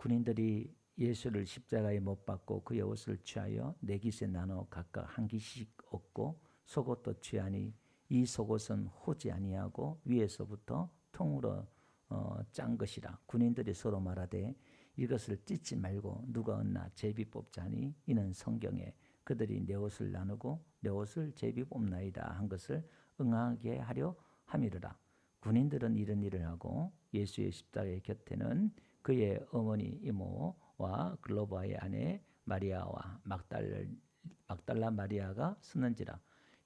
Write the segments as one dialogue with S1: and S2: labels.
S1: 군인들이 예수를 십자가에 못 박고 그의 옷을 취하여 네 깃에 나눠 각각 한 깃씩 얻고 속옷도 취하니 이 속옷은 호지 아니하고 위에서부터 통으로 짠 것이라. 군인들이 서로 말하되 이것을 찢지 말고 누가 얻나 제비 뽑자니 이는 성경에 그들이 내 옷을 나누고 내 옷을 제비 뽑나이다 한 것을 응하게 하려 함이르라. 군인들은 이런 일을 하고 예수의 십자가의 곁에는 그의 어머니 이모와 글로바의 아내 마리아와 막달라 마리아가 서는지라.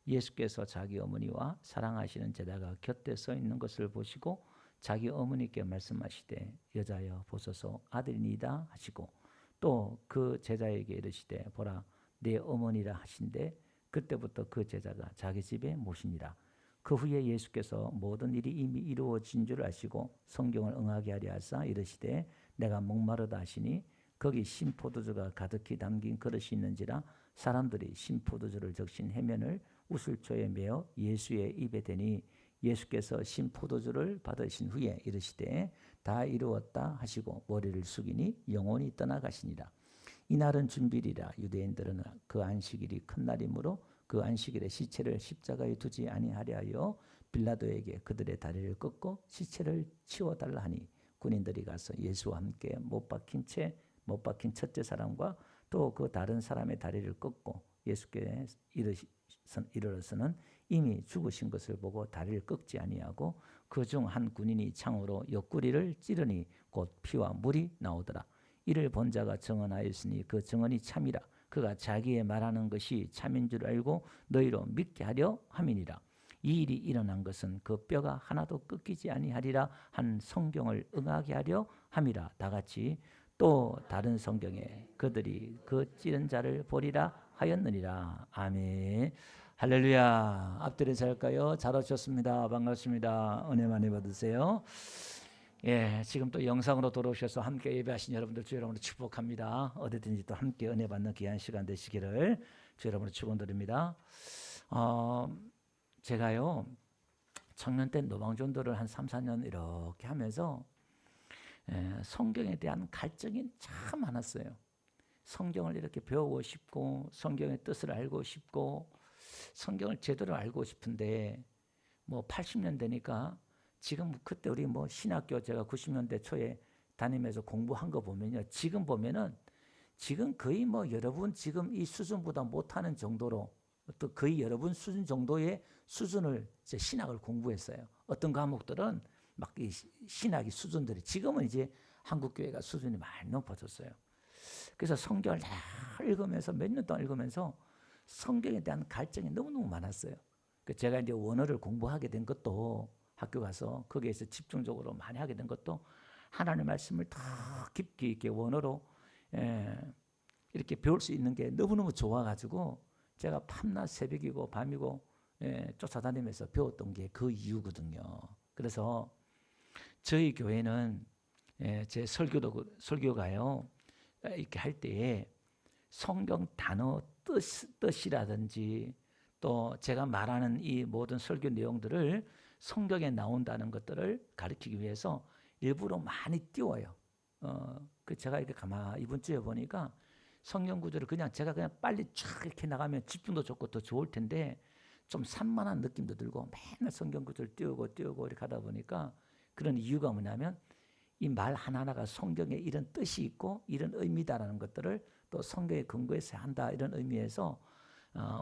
S1: 예수께서 자기 어머니와 사랑하시는 제자가 곁에 서 있는 것을 보시고 자기 어머니께 말씀하시되 여자여 보소서 아들이니이다 하시고 또 그 제자에게 이르시되 보라 내 어머니라 하신대 그때부터 그 제자가 자기 집에 모시니라. 그 후에 예수께서 모든 일이 이미 이루어진 줄 아시고 성경을 응하게 하려 하사 이르시되 내가 목마르다 하시니 거기 신포도주가 가득히 담긴 그릇이 있는지라. 사람들이 신포도주를 적신 해면을 우슬초에 메어 예수의 입에 대니 예수께서 신포도주를 받으신 후에 이르시되 다 이루었다 하시고 머리를 숙이니 영혼이 떠나가시니라. 이날은 준비일이라. 유대인들은 그 안식일이 큰 날이므로 그 안식일에 시체를 십자가에 두지 아니하려 하여 빌라도에게 그들의 다리를 꺾고 시체를 치워달라 하니 군인들이 가서 예수와 함께 못 박힌 첫째 사람과 또 그 다른 사람의 다리를 꺾고 예수께 이르러서는 이미 죽으신 것을 보고 다리를 꺾지 아니하고 그 중 한 군인이 창으로 옆구리를 찌르니 곧 피와 물이 나오더라. 이를 본 자가 증언하였으니 그 증언이 참이라. 그가 자기의 말하는 것이 참인 줄 알고 너희로 믿게 하려 함이니라. 이 일이 일어난 것은 그 뼈가 하나도 꺾이지 아니하리라 한 성경을 응하게 하려 함이라. 다 같이 또 다른 성경에 그들이 그 찌른 자를 보리라 하였느니라. 아멘. 할렐루야. 앞뒤를 할까요? 잘 오셨습니다. 반갑습니다. 은혜 많이 받으세요. 예, 지금 또 영상으로 돌아오셔서 함께 예배하신 여러분들 주 여러분을 축복합니다. 어디든지 또 함께 은혜 받는 귀한 시간 되시기를 주 여러분을 축원드립니다. 제가요 청년 때 노방전도를 한 3, 4년 이렇게 하면서 성경에 대한 갈증이 참 많았어요. 성경을 이렇게 배우고 싶고 성경의 뜻을 알고 싶고 성경을 제대로 알고 싶은데 뭐 80년 되니까 지금 그때 우리 뭐 신학교 제가 90년대 초에 다니면서 공부한 거 보면요. 지금 보면은 지금 거의 뭐 여러분 지금 이 수준보다 못하는 정도로 또 거의 여러분 수준 정도의 수준을 이제 신학을 공부했어요. 어떤 과목들은 막 이 신학의 수준들이 지금은 이제 한국 교회가 수준이 많이 높아졌어요. 그래서 성경을 다 읽으면서 몇 년 동안 읽으면서 성경에 대한 갈증이 너무너무 많았어요. 제가 이제 원어를 공부하게 된 것도 학교 가서 거기에서 집중적으로 많이 하게 된 것도 하나님의 말씀을 더 깊이 있게 원어로 이렇게 배울 수 있는 게 너무너무 좋아가지고 제가 밤낮 새벽이고 밤이고 쫓아다니면서 배웠던 게 그 이유거든요. 그래서 저희 교회는 제 설교가요 이렇게 할 때에 성경 단어 뜻이라든지 또 제가 말하는 이 모든 설교 내용들을 성경에 나온다는 것들을 가르치기 위해서 일부러 많이 띄워요. 제가 이렇게 가만히 이번 주에 보니까 성경 구절을 제가 그냥 빨리 쫙 이렇게 나가면 집중도 좋고 더 좋을 텐데 좀 산만한 느낌도 들고 맨날 성경 구절 띄우고 이렇게 하다 보니까 그런 이유가 뭐냐면 이 말 하나하나가 성경에 이런 뜻이 있고 이런 의미다라는 것들을 또 성경에 근거해서 한다 이런 의미에서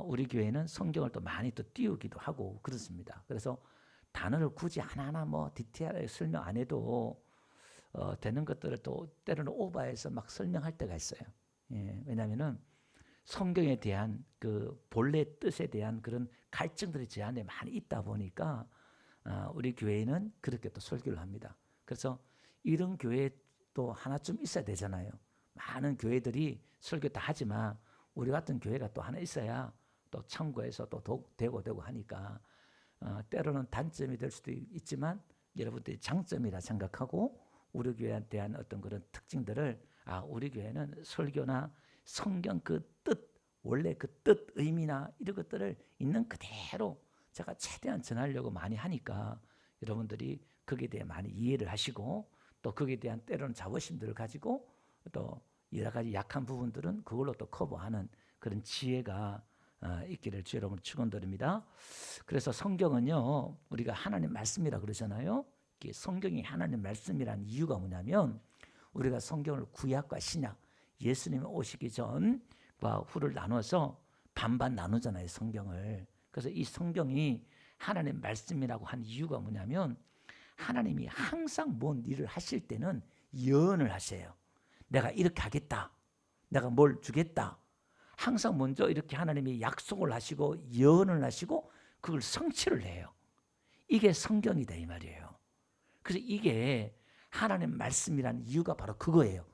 S1: 우리 교회는 성경을 또 많이 또 띄우기도 하고 그렇습니다. 그래서 단어를 굳이 하나하나 뭐 디테일하게 설명 안 해도 되는 것들을 또 때로는 오버해서 막 설명할 때가 있어요. 예, 왜냐하면은 성경에 대한 그 본래 뜻에 대한 그런 갈증들이 제 안에 많이 있다 보니까 우리 교회는 그렇게 또 설교를 합니다. 그래서 이런 교회도 하나쯤 있어야 되잖아요. 많은 교회들이 설교 다 하지만 우리 같은 교회가 또 하나 있어야 또 참고해서 또 되고 하니까 때로는 단점이 될 수도 있지만 여러분들이 장점이라 생각하고 우리 교회에 대한 어떤 그런 특징들을 우리 교회는 설교나 성경 그 뜻, 원래 그 뜻, 의미나 이런 것들을 있는 그대로 제가 최대한 전하려고 많이 하니까 여러분들이 거기에 대해 많이 이해를 하시고 또 거기에 대한 때로는 자부심들을 가지고 또 여러 가지 약한 부분들은 그걸로 또 커버하는 그런 지혜가 있기를 주 여러분을 축원드립니다. 그래서 성경은요, 우리가 하나님 말씀이라 그러잖아요. 성경이 하나님 말씀이란 이유가 뭐냐면, 우리가 성경을 구약과 신약, 예수님이 오시기 전과 후를 나눠서 반반 나누잖아요, 성경을. 그래서 이 성경이 하나님 말씀이라고 한 이유가 뭐냐면, 하나님이 항상 뭔 일을 하실 때는 예언을 하세요. 내가 이렇게 하겠다, 내가 뭘 주겠다. 항상 먼저 이렇게 하나님이 약속을 하시고 예언을 하시고 그걸 성취를 해요. 이게 성경이다 이 말이에요. 그래서 이게 하나님 말씀이라는 이유가 바로 그거예요.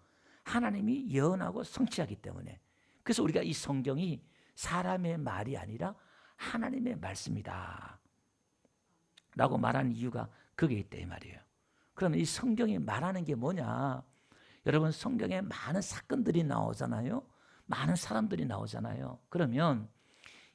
S1: 하나님이 예언하고 성취하기 때문에. 그래서 우리가 이 성경이 사람의 말이 아니라 하나님의 말씀이다 라고 말하는 이유가 그게 있다 이 말이에요. 그러면 이 성경이 말하는 게 뭐냐? 여러분, 성경에 많은 사건들이 나오잖아요. 많은 사람들이 나오잖아요. 그러면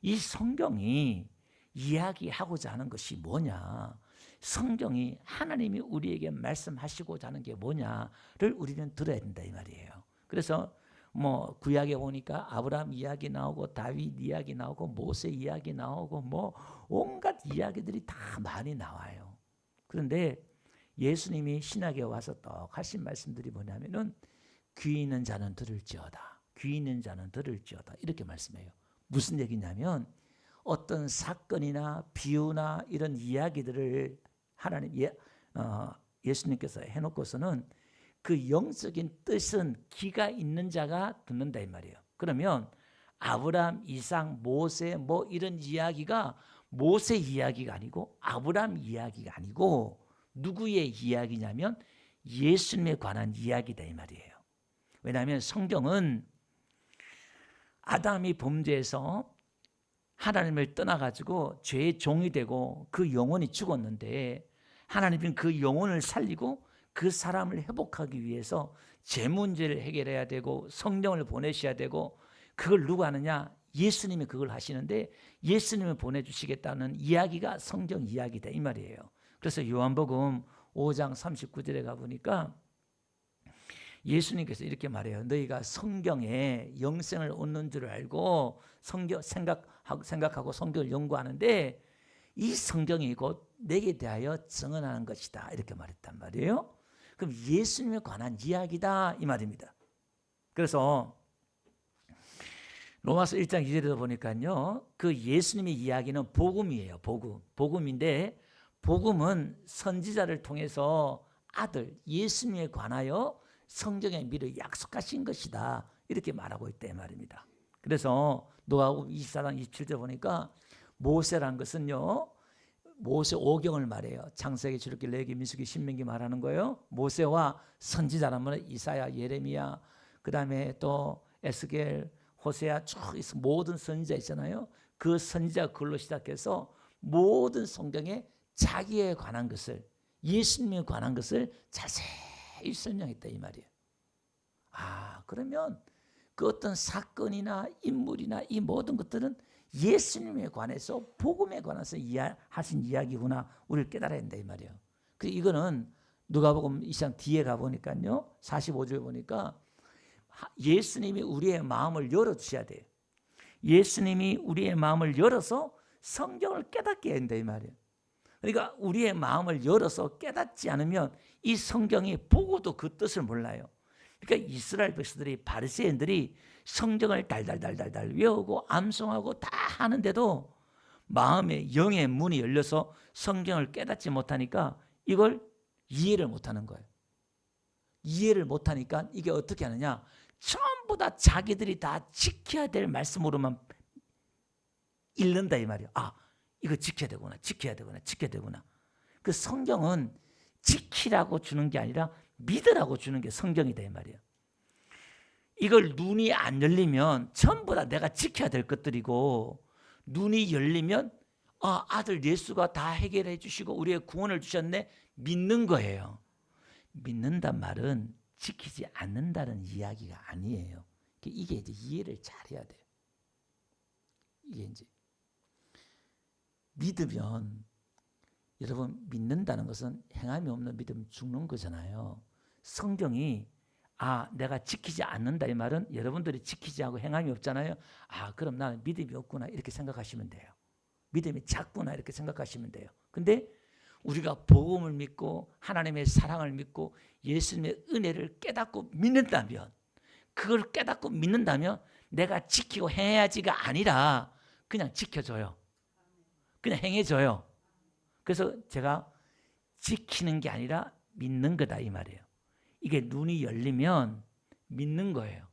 S1: 이 성경이 이야기하고자 하는 것이 뭐냐? 성경이 하나님이 우리에게 말씀하시고자 하는 게 뭐냐를 우리는 들어야 된다 이 말이에요. 그래서 뭐 구약에 보니까 아브라함 이야기 나오고 다윗 이야기 나오고 모세 이야기 나오고 뭐 온갖 이야기들이 다 많이 나와요. 그런데 예수님이 신약에 와서 떡 하신 말씀들이 뭐냐면은 귀 있는 자는 들을지어다, 귀 있는 자는 들을지어다 이렇게 말씀해요. 무슨 얘기냐면 어떤 사건이나 비유나 이런 이야기들을 하나님 예수님께서 해놓고서는 그 영적인 뜻은 귀가 있는 자가 듣는다 이 말이에요. 그러면 아브라함, 이삭, 모세 뭐 이런 이야기가 모세 이야기가 아니고 아브라함 이야기가 아니고 누구의 이야기냐면 예수님에 관한 이야기다 이 말이에요. 왜냐하면 성경은 아담이 범죄해서 하나님을 떠나가지고 죄의 종이 되고 그 영혼이 죽었는데 하나님은 그 영혼을 살리고 그 사람을 회복하기 위해서 죄 문제를 해결해야 되고 성령을 보내셔야 되고 그걸 누가 하느냐? 예수님이 그걸 하시는데 예수님을 보내주시겠다는 이야기가 성경 이야기다 이 말이에요. 그래서 요한복음 5장 39절에 가보니까 예수님께서 이렇게 말해요. 너희가 성경에 영생을 얻는 줄 알고 성경 생각하고 성경을 연구하는데 이 성경이 곧 내게 대하여 증언하는 것이다 이렇게 말했단 말이에요. 그럼 예수님에 관한 이야기다 이 말입니다. 그래서 로마서 1장 2절에도 보니까요, 그 예수님의 이야기는 복음이에요. 복음인데 복음은 선지자를 통해서 아들 예수님에 관하여 성경에 미리 약속하신 것이다 이렇게 말하고 있다 이 말입니다. 그래서 누가복음 24장 27절 보니까 모세란 것은요, 모세 5경을 말해요. 창세기, 출애굽기, 레위기, 민수기, 신명기 말하는 거예요. 모세와 선지자라면 이사야, 예레미야, 그 다음에 또 에스겔, 호세아 쭉 모든 선지자 있잖아요. 그 선지자 글로 시작해서 모든 성경에 자기에 관한 것을, 예수님에 관한 것을 자세히 설명했다 이 말이에요. 그러면 그 어떤 사건이나 인물이나 이 모든 것들은 예수님에 관해서 복음에 관해서 하신 이야기구나 우리를 깨달아야 된다 이 말이에요. 그래서 이거는 누가복음 2장 뒤에 가보니까요 45절에 보니까 예수님이 우리의 마음을 열어주셔야 돼요. 예수님이 우리의 마음을 열어서 성경을 깨닫게 해야 된다 이 말이에요. 그러니까 우리의 마음을 열어서 깨닫지 않으면 이 성경이 보고도 그 뜻을 몰라요. 그러니까 이스라엘 백성들이 바리새인들이 성경을 달달달달달 외우고 암송하고 다 하는데도 마음의 영의 문이 열려서 성경을 깨닫지 못하니까 이걸 이해를 못하는 거예요. 이해를 못하니까 이게 어떻게 하느냐? 전부 다 자기들이 다 지켜야 될 말씀으로만 읽는다 이 말이에요. 이거 지켜야 되구나, 지켜야 되구나, 지켜야 되구나. 그 성경은 지키라고 주는 게 아니라 믿으라고 주는 게 성경이다 이 말이에요. 이걸 눈이 안 열리면 전부 다 내가 지켜야 될 것들이고, 눈이 열리면 아들 예수가 다 해결해 주시고 우리의 구원을 주셨네 믿는 거예요. 믿는단 말은 지키지 않는다는 이야기가 아니에요. 이게 이제 이해를 잘해야 돼요. 이게 이제 믿으면, 여러분 믿는다는 것은 행함이 없는 믿음 죽는 거잖아요. 성경이 아, 내가 지키지 않는다 이 말은 여러분들이 지키지 않고 행함이 없잖아요. 아, 그럼 나는 믿음이 없구나 이렇게 생각하시면 돼요. 믿음이 작구나 이렇게 생각하시면 돼요. 근데 우리가 복음을 믿고 하나님의 사랑을 믿고 예수님의 은혜를 깨닫고 믿는다면, 그걸 깨닫고 믿는다면 내가 지키고 행해야지가 아니라 그냥 지켜줘요. 그냥 행해줘요. 그래서 제가 지키는 게 아니라 믿는 거다 이 말이에요. 이게 눈이 열리면 믿는 거예요.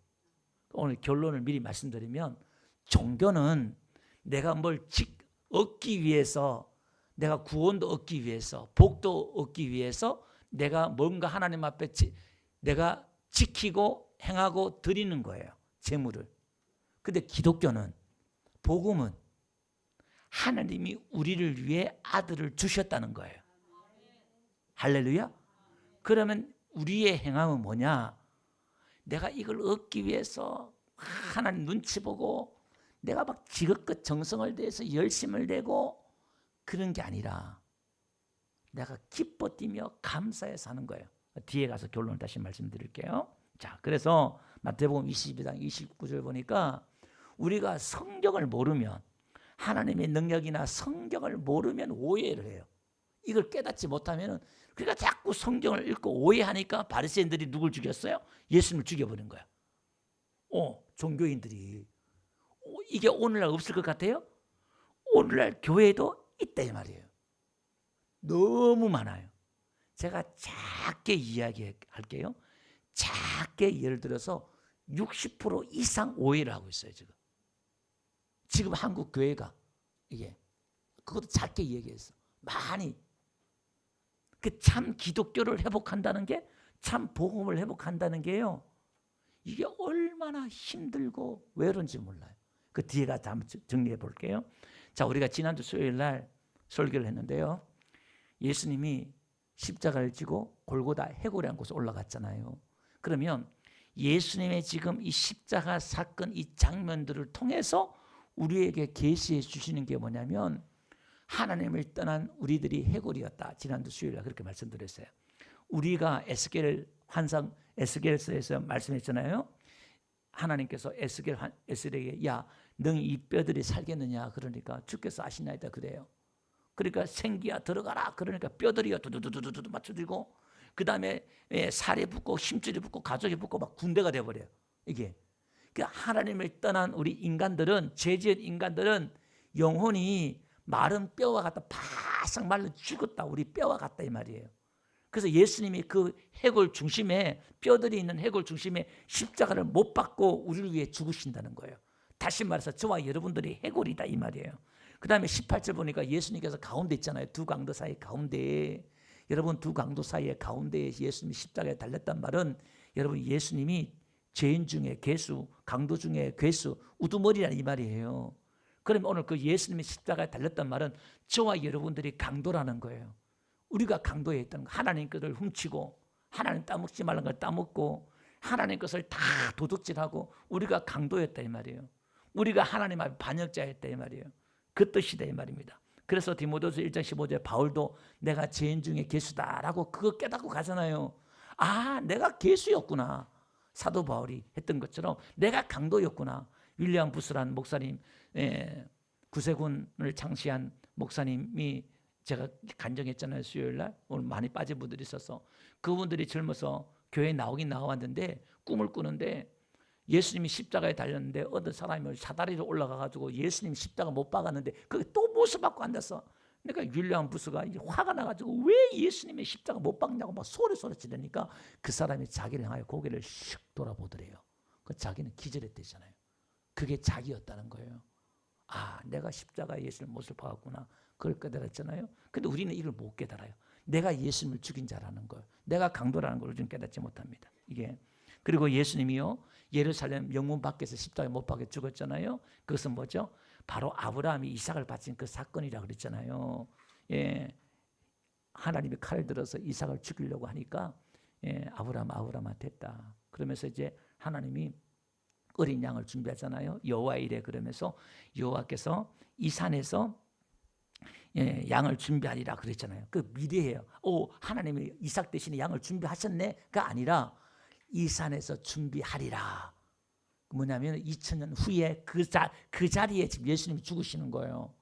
S1: 오늘 결론을 미리 말씀드리면, 종교는 내가 뭘 얻기 위해서, 내가 구원도 얻기 위해서, 복도 얻기 위해서 내가 뭔가 하나님 앞에 내가 지키고 행하고 드리는 거예요. 재물을. 근데 기독교는, 복음은 하나님이 우리를 위해 아들을 주셨다는 거예요. 할렐루야. 그러면 우리의 행함은 뭐냐? 내가 이걸 얻기 위해서 하나님 눈치 보고 내가 막 지극껏 정성을 다해서 열심을 내고 그런 게 아니라 내가 기뻐 뛰며 감사해서 하는 거예요. 뒤에 가서 결론을 다시 말씀드릴게요. 자, 그래서 마태복음 22장 29절 보니까 우리가 성경을 모르면, 하나님의 능력이나 성경을 모르면 오해를 해요. 이걸 깨닫지 못하면, 그러니까 자꾸 성경을 읽고 오해하니까 바리새인들이 누굴 죽였어요? 예수님을 죽여버린 거야. 종교인들이. 이게 오늘날 없을 것 같아요? 오늘날 교회도 있다 이 말이에요. 너무 많아요. 제가 작게 이야기할게요. 작게 예를 들어서 60% 이상 오해를 하고 있어요. 지금 한국 교회가, 이게 그것도 작게 얘기했어. 많이. 그 참 기독교를 회복한다는 게, 참 복음을 회복한다는 게요, 이게 얼마나 힘들고 외로운지 몰라요. 그 뒤에 가서 한번 정리해 볼게요. 자, 우리가 지난주 수요일 날 설교를 했는데요, 예수님이 십자가를 지고 골고다 해골이라는 곳에 올라갔잖아요. 그러면 예수님의 지금 이 십자가 사건, 이 장면들을 통해서 우리에게 계시해 주시는 게 뭐냐면, 하나님을 떠난 우리들이 해골이었다. 지난주 수요일에 그렇게 말씀드렸어요. 우리가 에스겔서에서 말씀했잖아요. 하나님께서 에스겔에게 야, 너희 이 뼈들이 살겠느냐 그러니까 주께서 아시나이다 그래요. 그러니까 생기야 들어가라 그러니까 뼈들이요 두두두두두 맞춰지고, 그 다음에 살이 붙고 힘줄이 붙고 가족이 붙고 막 군대가 돼버려요. 이게 하나님을 떠난 우리 인간들은, 죄지은 인간들은 영혼이 마른 뼈와 같다, 바싹 말라 죽었다, 우리 뼈와 같다 이 말이에요. 그래서 예수님이 그 해골 중심에, 뼈들이 있는 해골 중심에 십자가를 못 받고 우리를 위해 죽으신다는 거예요. 다시 말해서 저와 여러분들이 해골이다 이 말이에요. 그 다음에 18절 보니까 예수님께서 가운데 있잖아요. 두 강도 사이 가운데에. 여러분, 두 강도 사이의 가운데에 예수님이 십자가에 달렸단 말은, 여러분, 예수님이 죄인 중에 괴수, 강도 중에 괴수, 우두머리라는 이 말이에요. 그러면 오늘 그 예수님이 십자가에 달렸단 말은 저와 여러분들이 강도라는 거예요. 우리가 강도에 있다는 거. 하나님 것을 훔치고, 하나님 따먹지 말라는 걸 따먹고, 하나님 것을 다 도둑질하고 우리가 강도였다 이 말이에요. 우리가 하나님 앞에 반역자였다 이 말이에요. 그 뜻이다 이 말입니다. 그래서 디모데후서 1장 15절에 바울도 내가 죄인 중에 괴수다라고 그거 깨닫고 가잖아요. 아, 내가 괴수였구나. 사도 바울이 했던 것처럼 내가 강도였구나. 윌리엄 부스란 목사님, 구세군을 창시한 목사님이, 제가 간증했잖아요 수요일날. 오늘 많이 빠진 분들이 있어서, 그분들이 젊어서 교회에 나오긴 나왔는데 꿈을 꾸는데, 예수님이 십자가에 달렸는데 어떤 사람이 사다리로 올라가가지고 예수님 십자가 못 박았는데 그게 또 못을 받고 앉았어. 그러니까 윌리엄 부스가 이제 화가 나가지고 왜 예수님의 십자가 못 박냐고 막 소리 지르니까 그 사람이 자기를 향하여 고개를 슉 돌아보더래요. 그 자기는 기절했대잖아요. 그게 자기였다는 거예요. 아, 내가 십자가에 예수를 못을 박았구나. 그걸 깨달았잖아요. 근데 우리는 이걸 못 깨달아요. 내가 예수님을 죽인 자라는 걸, 내가 강도라는 걸 우리는 깨닫지 못합니다. 이게. 그리고 예수님이요, 예루살렘 영문 밖에서 십자가에 못 박혀 죽었잖아요. 그것은 뭐죠? 바로 아브라함이 이삭을 바친 그 사건이라고 그랬잖아요. 예, 하나님이 칼을 들어서 이삭을 죽이려고 하니까 아브라함한테 했다. 그러면서 이제 하나님이 어린 양을 준비하잖아요. 여호와 이래 그러면서 여호와께서 이 산에서 양을 준비하리라 그랬잖아요. 그 미래예요. 하나님이 이삭 대신에 양을 준비하셨네가 아니라 이 산에서 준비하리라. 뭐냐면 2000년 후에 그 자리에 지금 예수님이 죽으시는 거예요.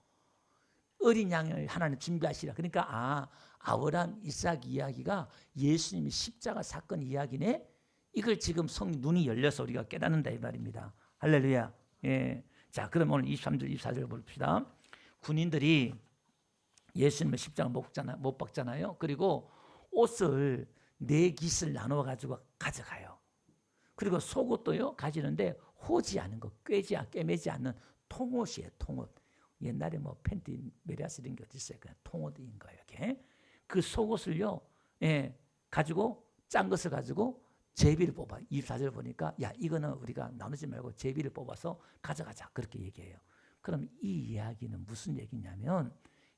S1: 어린 양을 하나님 준비하시라. 그러니까 아브라함, 이삭 이야기가 예수님이 십자가 사건 이야기네. 이걸 지금 눈이 열려서 우리가 깨닫는다 이 말입니다. 할렐루야. 예. 자, 그럼 오늘 23절, 24절 봅시다. 군인들이 예수님을 십자가 못 박잖아요. 그리고 옷을 4깃을 나누어 가지고 가져가요. 그리고 속옷도요 가지는데 호지 않은 거, 꿰매지 않는 통옷이에요. 통옷. 옛날에 뭐 팬티, 메리아스 이런 게 어디 있어요? 그냥 통옷인 거예요. 이렇게. 그 속옷을요, 가지고 짠 것을 가지고 제비를 뽑아. 24절 보니까 야, 이거는 우리가 나누지 말고 제비를 뽑아서 가져가자. 그렇게 얘기해요. 그럼 이 이야기는 무슨 얘기냐면,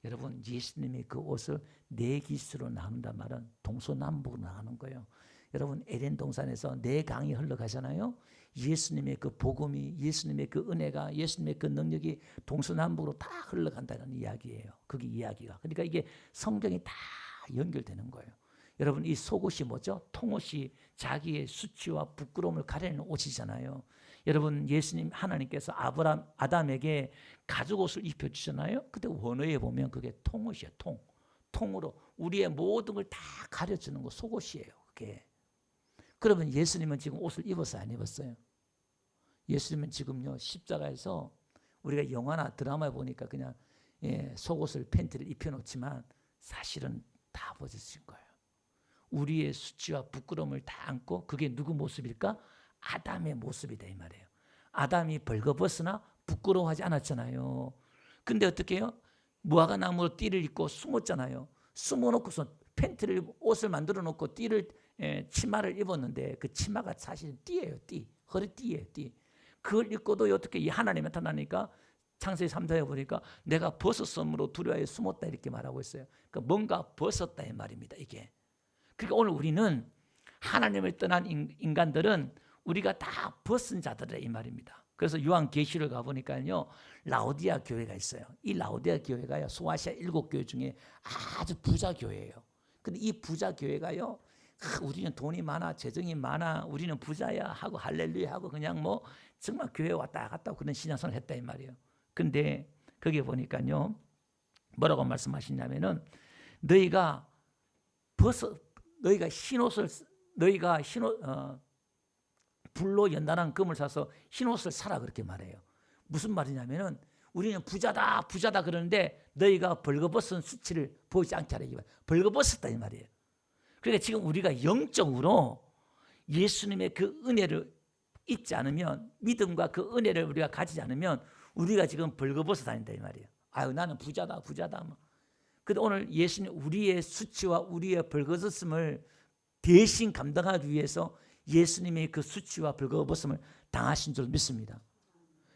S1: 여러분, 예수님이 그 옷을 4깃으로 나눈단 말은 동서남북으로 나가는 거예요. 여러분, 에덴 동산에서 4강이 흘러가잖아요. 예수님의 그 복음이, 예수님의 그 은혜가, 예수님의 그 능력이 동서남북으로 다 흘러간다는 이야기예요. 그게 이야기가. 그러니까 이게 성경이 다 연결되는 거예요. 여러분, 이 속옷이 뭐죠? 통옷이 자기의 수치와 부끄러움을 가리는 옷이잖아요. 여러분, 예수님 하나님께서 아담에게 가죽옷을 입혀주잖아요. 그때 원어에 보면 그게 통옷이에요. 통으로 우리의 모든 걸 다 가려주는 거 속옷이에요. 그게. 그러면 예수님은 지금 옷을 입었어요? 안 입었어요? 예수님은 지금요 십자가에서 우리가 영화나 드라마에 보니까 그냥 속옷을 팬티를 입혀놓지만 사실은 다 벗으신 거예요. 우리의 수치와 부끄러움을 다 안고, 그게 누구 모습일까? 아담의 모습이다 이 말이에요. 아담이 벌거벗으나 부끄러워하지 않았잖아요. 근데 어떻게 해요? 무화과 나무로 띠를 입고 숨었잖아요. 숨어놓고서 팬티를, 옷을 만들어 놓고 치마를 입었는데 그 치마가 사실 띠예요. 띠. 허리띠예요. 띠. 그걸 입고도 어떻게 이 하나님이 나타나니까 창세기 3장에 보니까 내가 벗었으므로 두려워해 숨었다 이렇게 말하고 있어요. 그러니까 뭔가 벗었다 이 말입니다. 이게. 그러니까 오늘 우리는 하나님을 떠난 인간들은 우리가 다 벗은 자들이라 이 말입니다. 그래서 요한계시록 가보니까요 라오디아 교회가 있어요. 이 라오디아 교회가요 소아시아 7교회 중에 아주 부자 교회예요. 근데 이 부자 교회가요 우리는 돈이 많아, 재정이 많아, 우리는 부자야 하고 할렐루야 하고 그냥 뭐 정말 교회 왔다 갔다 그런 신앙생활을 했다 이 말이에요. 근데 거기에 보니까요 뭐라고 말씀하시냐면은 너희가 흰옷을 불로 연단한 금을 사서 흰옷을 사라 그렇게 말해요. 무슨 말이냐면은 우리는 부자다 그러는데 너희가 벌거벗은 수치를 보이지 않게 하라. 벌거벗었다 이 말이에요. 그러니까 지금 우리가 영적으로 예수님의 그 은혜를 잊지 않으면, 믿음과 그 은혜를 우리가 가지지 않으면 우리가 지금 벌거벗어 다닌다 이 말이에요. 아유 나는 부자다. 근데 오늘 예수님 우리의 수치와 우리의 벌거벗음을 대신 감당하기 위해서 예수님의 그 수치와 벌거벗음을 당하신 줄 믿습니다.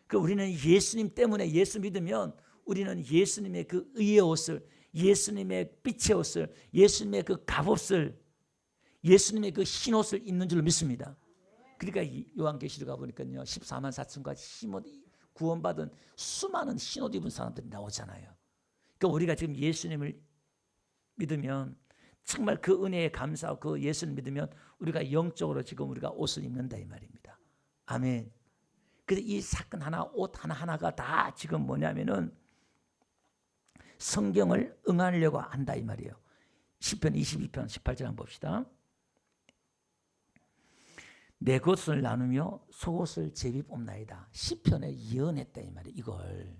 S1: 그 우리는 예수님 때문에, 예수 믿으면 우리는 예수님의 그 의의 옷을, 예수님의 빛의 옷을, 예수님의 그 갑옷을, 예수님의 그 흰옷을 입는 줄 믿습니다. 그러니까 요한계시록 가보니까요 14만 4천과 흰옷 구원받은 수많은 흰옷 입은 사람들이 나오잖아요. 그러니까 우리가 지금 예수님을 믿으면 정말 그 은혜에 감사하고 그 예수를 믿으면 우리가 영적으로 지금 우리가 옷을 입는다 이 말입니다. 아멘. 그래서 이 사건 하나, 옷 하나하나가 다 지금 뭐냐면은 성경을 응하려고 한다 이 말이에요. 시편 22편 18절 한번 봅시다. 내 것을 나누며 속옷을 제비 뽑나이다. 시편에 예언했다 이 말이에요. 이걸.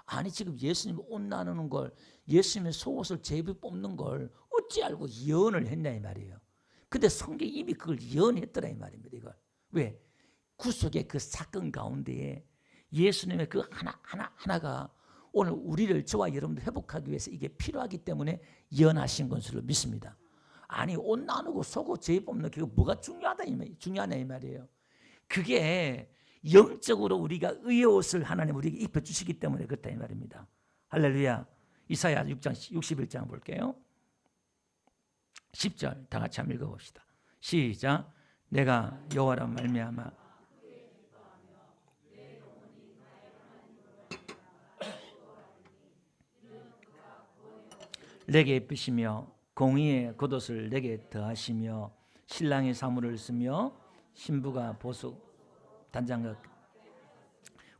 S1: 아니 지금 예수님 옷 나누는 걸, 예수님의 속옷을 제비 뽑는 걸 어찌 알고 예언을 했냐 이 말이에요. 근데 성경이 이미 그걸 예언했더라 이 말입니다. 이걸. 왜? 구속의 그 사건 가운데에 예수님의 그 하나가 오늘 우리를, 저와 여러분들 회복하기 위해서 이게 필요하기 때문에 예언하신 것으로 믿습니다. 아니 옷 나누고 속옷 제비 뽑는 게 뭐가 중요하냐 이 말이에요. 그게 영적으로 우리가 의의 옷을 하나님 우리에게 입혀주시기 때문에 그렇다 이 말입니다. 할렐루야. 이사야 6장 61장 볼게요. 10절 다 같이 한번 읽어봅시다. 시작. 내가 여호와라 말미암아 내게 입히시며 공의의 겉옷을 내게 더하시며 신랑의 사물을 쓰며 신부가 보석 단장과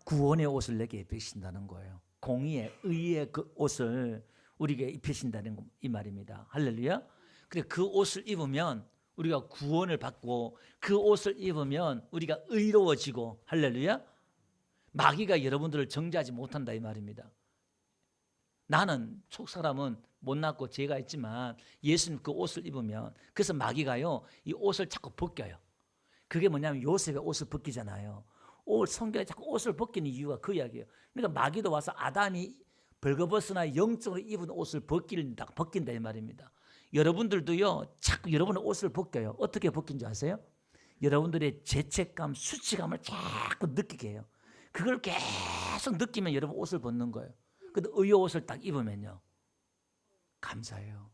S1: 구원의 옷을 내게 입히신다는 거예요. 공의의 의의 그 옷을 우리에게 입히신다는 이 말입니다. 할렐루야. 그래 그 옷을 입으면 우리가 구원을 받고 그 옷을 입으면 우리가 의로워지고 할렐루야. 마귀가 여러분들을 정죄하지 못한다 이 말입니다. 나는 촉사람은 못났고 죄가 있지만 예수님 그 옷을 입으면 그래서 마귀가요 이 옷을 자꾸 벗겨요. 그게 뭐냐면 요셉의 옷을 벗기잖아요. 성경에 자꾸 옷을 벗기는 이유가 그 이야기예요. 그러니까 마귀도 와서 아담이 벌거벗으나 영적으로 입은 옷을 벗긴다 이 말입니다. 여러분들도요 자꾸 여러분의 옷을 벗겨요. 어떻게 벗긴 줄 아세요? 여러분들의 죄책감, 수치감을 자꾸 느끼게 해요. 그걸 계속 느끼면 여러분 옷을 벗는 거예요. 근데 의의 옷을 딱 입으면요 감사해요.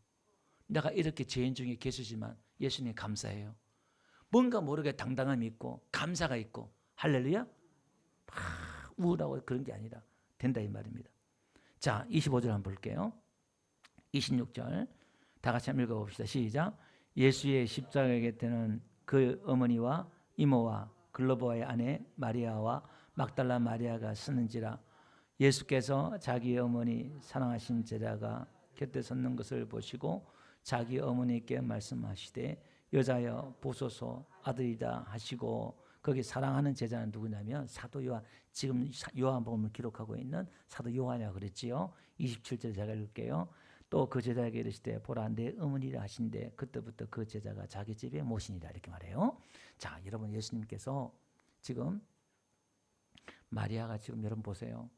S1: 내가 이렇게 죄인 중에 계시지만 예수님 감사해요. 뭔가 모르게 당당함이 있고 감사가 있고 할렐루야. 막 우울하고 그런 게 아니라 된다 이 말입니다. 자 25절 한번 볼게요. 26절 다 같이 한번 읽어봅시다. 시작. 예수의 십자가에 곁에는 그 어머니와 이모와 글로바의 아내 마리아와 막달라 마리아가 서는지라. 예수께서 자기 어머니 사랑하신 제자가 곁에 섰는 것을 보시고 자기 어머니께 말씀하시되 여자여 보소서 아들이다 하시고 거기 사랑하는 제자는 누구냐면 사도 요한, 지금 요한복음을 기록하고 있는 사도 요한이라고 그랬지요. 27절 제가 읽을게요. 또 그 제자에게 이르시되 보라 내 어머니라 하신대 그때부터 그 제자가 자기 집에 모시니라 이렇게 말해요. 자 여러분 예수님께서 지금 마리아가 지금 여러분 보세요.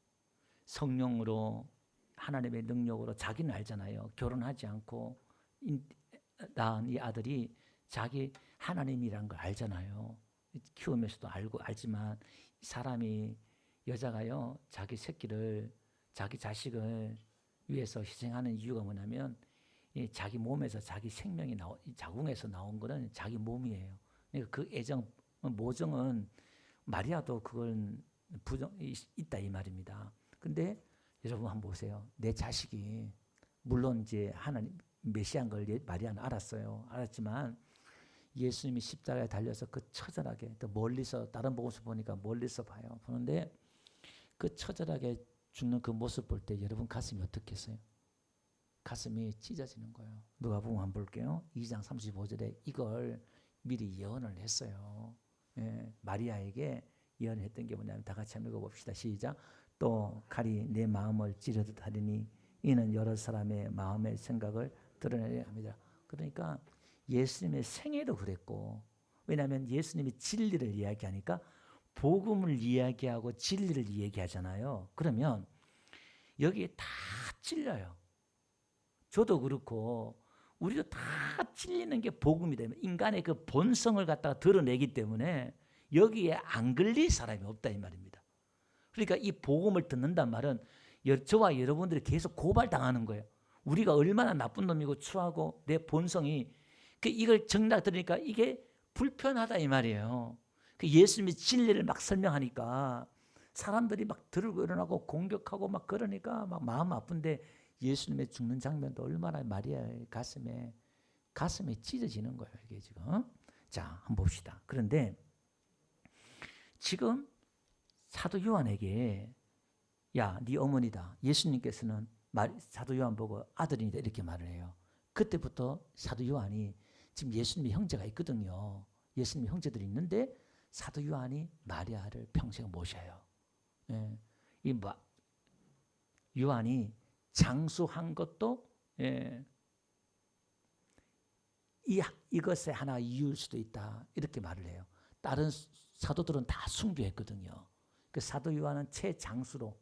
S1: 성령으로 하나님의 능력으로 자기는 알잖아요. 결혼하지 않고 낳은 이 아들이 자기 하나님이라는 걸 알잖아요. 키우면서도 알지만 사람이 여자가요 자기 새끼를 자기 자식을 위해서 희생하는 이유가 뭐냐면 자기 몸에서 자기 생명이 자궁에서 나온 거는 자기 몸이에요. 그러니까 그 애정 모정은 마리아도 그건 있다 이 말입니다. 근데 여러분 한번 보세요. 내 자식이 물론 이제 하나님 메시아인 걸 마리아는 알았지만 예수님이 십자가에 달려서 그 처절하게 또 멀리서 다른 복음서 보니까 멀리서 봐요. 보는데 그 처절하게 죽는 그 모습 볼 때 여러분 가슴이 어떻겠어요? 가슴이 찢어지는 거예요. 누가복음 한번 볼게요. 2장 35절에 이걸 미리 예언을 했어요. 예, 마리아에게 예언을 했던 게 뭐냐면 다 같이 한번 읽어봅시다. 시작. 또 칼이 내 마음을 찌르듯 하리니 이는 여러 사람의 마음의 생각을 드러내려 합니다. 그러니까 예수님의 생애도 그랬고 왜냐하면 예수님이 진리를 이야기하니까 복음을 이야기하고 진리를 이야기하잖아요. 그러면 여기에 다 찔려요. 저도 그렇고 우리도 다 찔리는 게 복음이 되면 인간의 그 본성을 갖다가 드러내기 때문에 여기에 안 걸릴 사람이 없다 이 말입니다. 그러니까 이 복음을 듣는단 말은 저와 여러분들이 계속 고발당하는 거예요. 우리가 얼마나 나쁜 놈이고 추하고 내 본성이 이걸 정작 들으니까 이게 불편하다 이 말이에요. 예수님이 진리를 막 설명하니까 사람들이 막 들고 일어나고 공격하고 막 그러니까 막 마음 아픈데 예수님의 죽는 장면도 얼마나 마리아의 가슴에 찢어지는 거예요. 이게 지금. 자, 한번 봅시다. 그런데 지금 사도 요한에게 야, 네 어머니다. 예수님께서는 사도 요한 보고 아들이다 이렇게 말을 해요. 그때부터 사도 요한이 지금 예수님의 형제가 있거든요. 예수님의 형제들이 있는데 사도 요한이 마리아를 평생 모셔요. 예. 요한이 장수한 것도 이것의 하나 이유일 수도 있다 이렇게 말을 해요. 다른 사도들은 다 순교했거든요. 그 사도 요한은 최장수로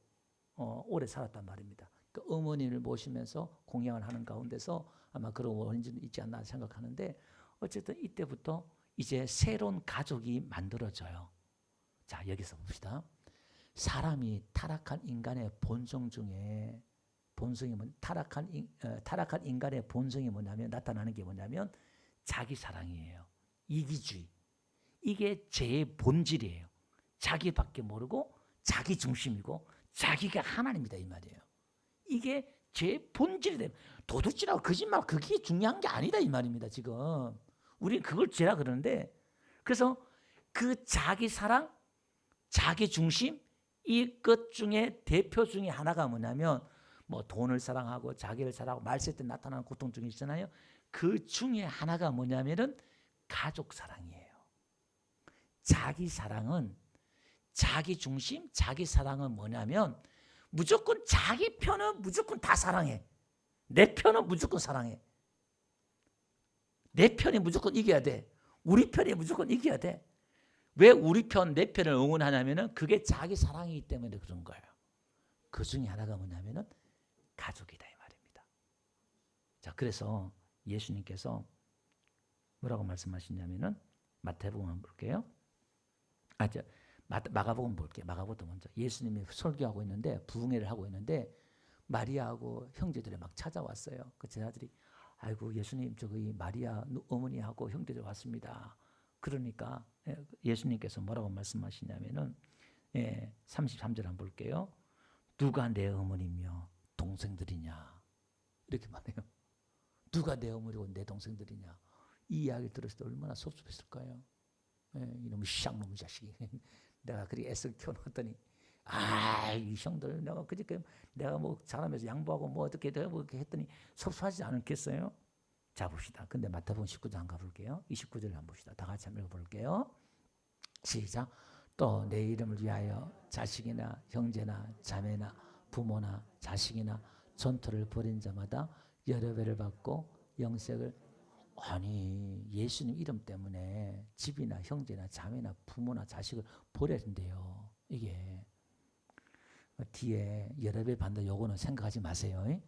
S1: 오래 살았단 말입니다. 그 어머니를 모시면서 공양을 하는 가운데서 아마 그런 원인이 있지 않나 생각하는데 어쨌든 이때부터 이제 새로운 가족이 만들어져요. 자, 여기서 봅시다. 사람이 타락한 인간의 본성 중에 타락한 인간의 본성이 뭐냐면 나타나는 게 뭐냐면 자기 사랑이에요. 이기주의. 이게 죄의 본질이에요. 자기밖에 모르고 자기 중심이고 자기가 하나님이다 이 말이에요. 이게 죄의 본질이 돼요. 도둑질하고 거짓말 그게 중요한 게 아니다 이 말입니다. 지금 우리는 그걸 죄라 그러는데 그래서 그 자기 사랑, 자기 중심, 이것 중에 대표 중에 하나가 뭐냐면 뭐 돈을 사랑하고 자기를 사랑하고 말세 때 나타나는 고통 중에 있잖아요. 그 중에 하나가 뭐냐면은 가족 사랑이에요. 자기 사랑은, 자기 중심, 자기 사랑은 뭐냐면 무조건 자기 편은 무조건 다 사랑해. 내 편은 무조건 사랑해. 내 편이 무조건 이겨야 돼. 우리 편이 무조건 이겨야 돼. 왜 우리 편, 내 편을 응원하냐면은 그게 자기 사랑이기 때문에 그런 거예요. 그 중에 하나가 뭐냐면은 가족이다 이 말입니다. 자, 그래서 예수님께서 뭐라고 말씀하시냐면은 마태복음 한번 볼게요. 마가복음 볼게요. 마가복음 먼저. 예수님이 설교하고 있는데 부흥회를 하고 있는데 마리아하고 형제들이 막 찾아왔어요. 그 제자들이 아이고 예수님 저기 마리아 어머니하고 형제들 왔습니다. 그러니까 예수님께서 뭐라고 말씀하시냐면은 33절 한번 볼게요. 누가 내 어머니며 동생들이냐 이렇게 말해요. 누가 내 어머니고 내 동생들이냐. 이 이야기 들었을 때 얼마나 섭섭했을까요? 이놈의 쌍놈의 자식이 내가 그리 애써 키워놨더니 이 형들 내가 그저께 내가 뭐 잘하면서 양보하고 뭐 어떻게 내가 뭐 이렇게 했더니 섭섭하지 않겠어요? 자 봅시다. 근데 마태복음 19장 한번 가볼게요. 29절을 한번 봅시다. 다 같이 한번 읽어볼게요. 시작. 또 내 이름을 위하여 자식이나 형제나 자매나 부모나 자식이나 전토를 벌인 자마다 여러 배를 받고 영생을. 아니 예수님 이름 때문에 집이나 형제나 자매나 부모나 자식을 버려야 된대요. 이게 뒤에 여러 배 받는다. 요거는 생각하지 마세요.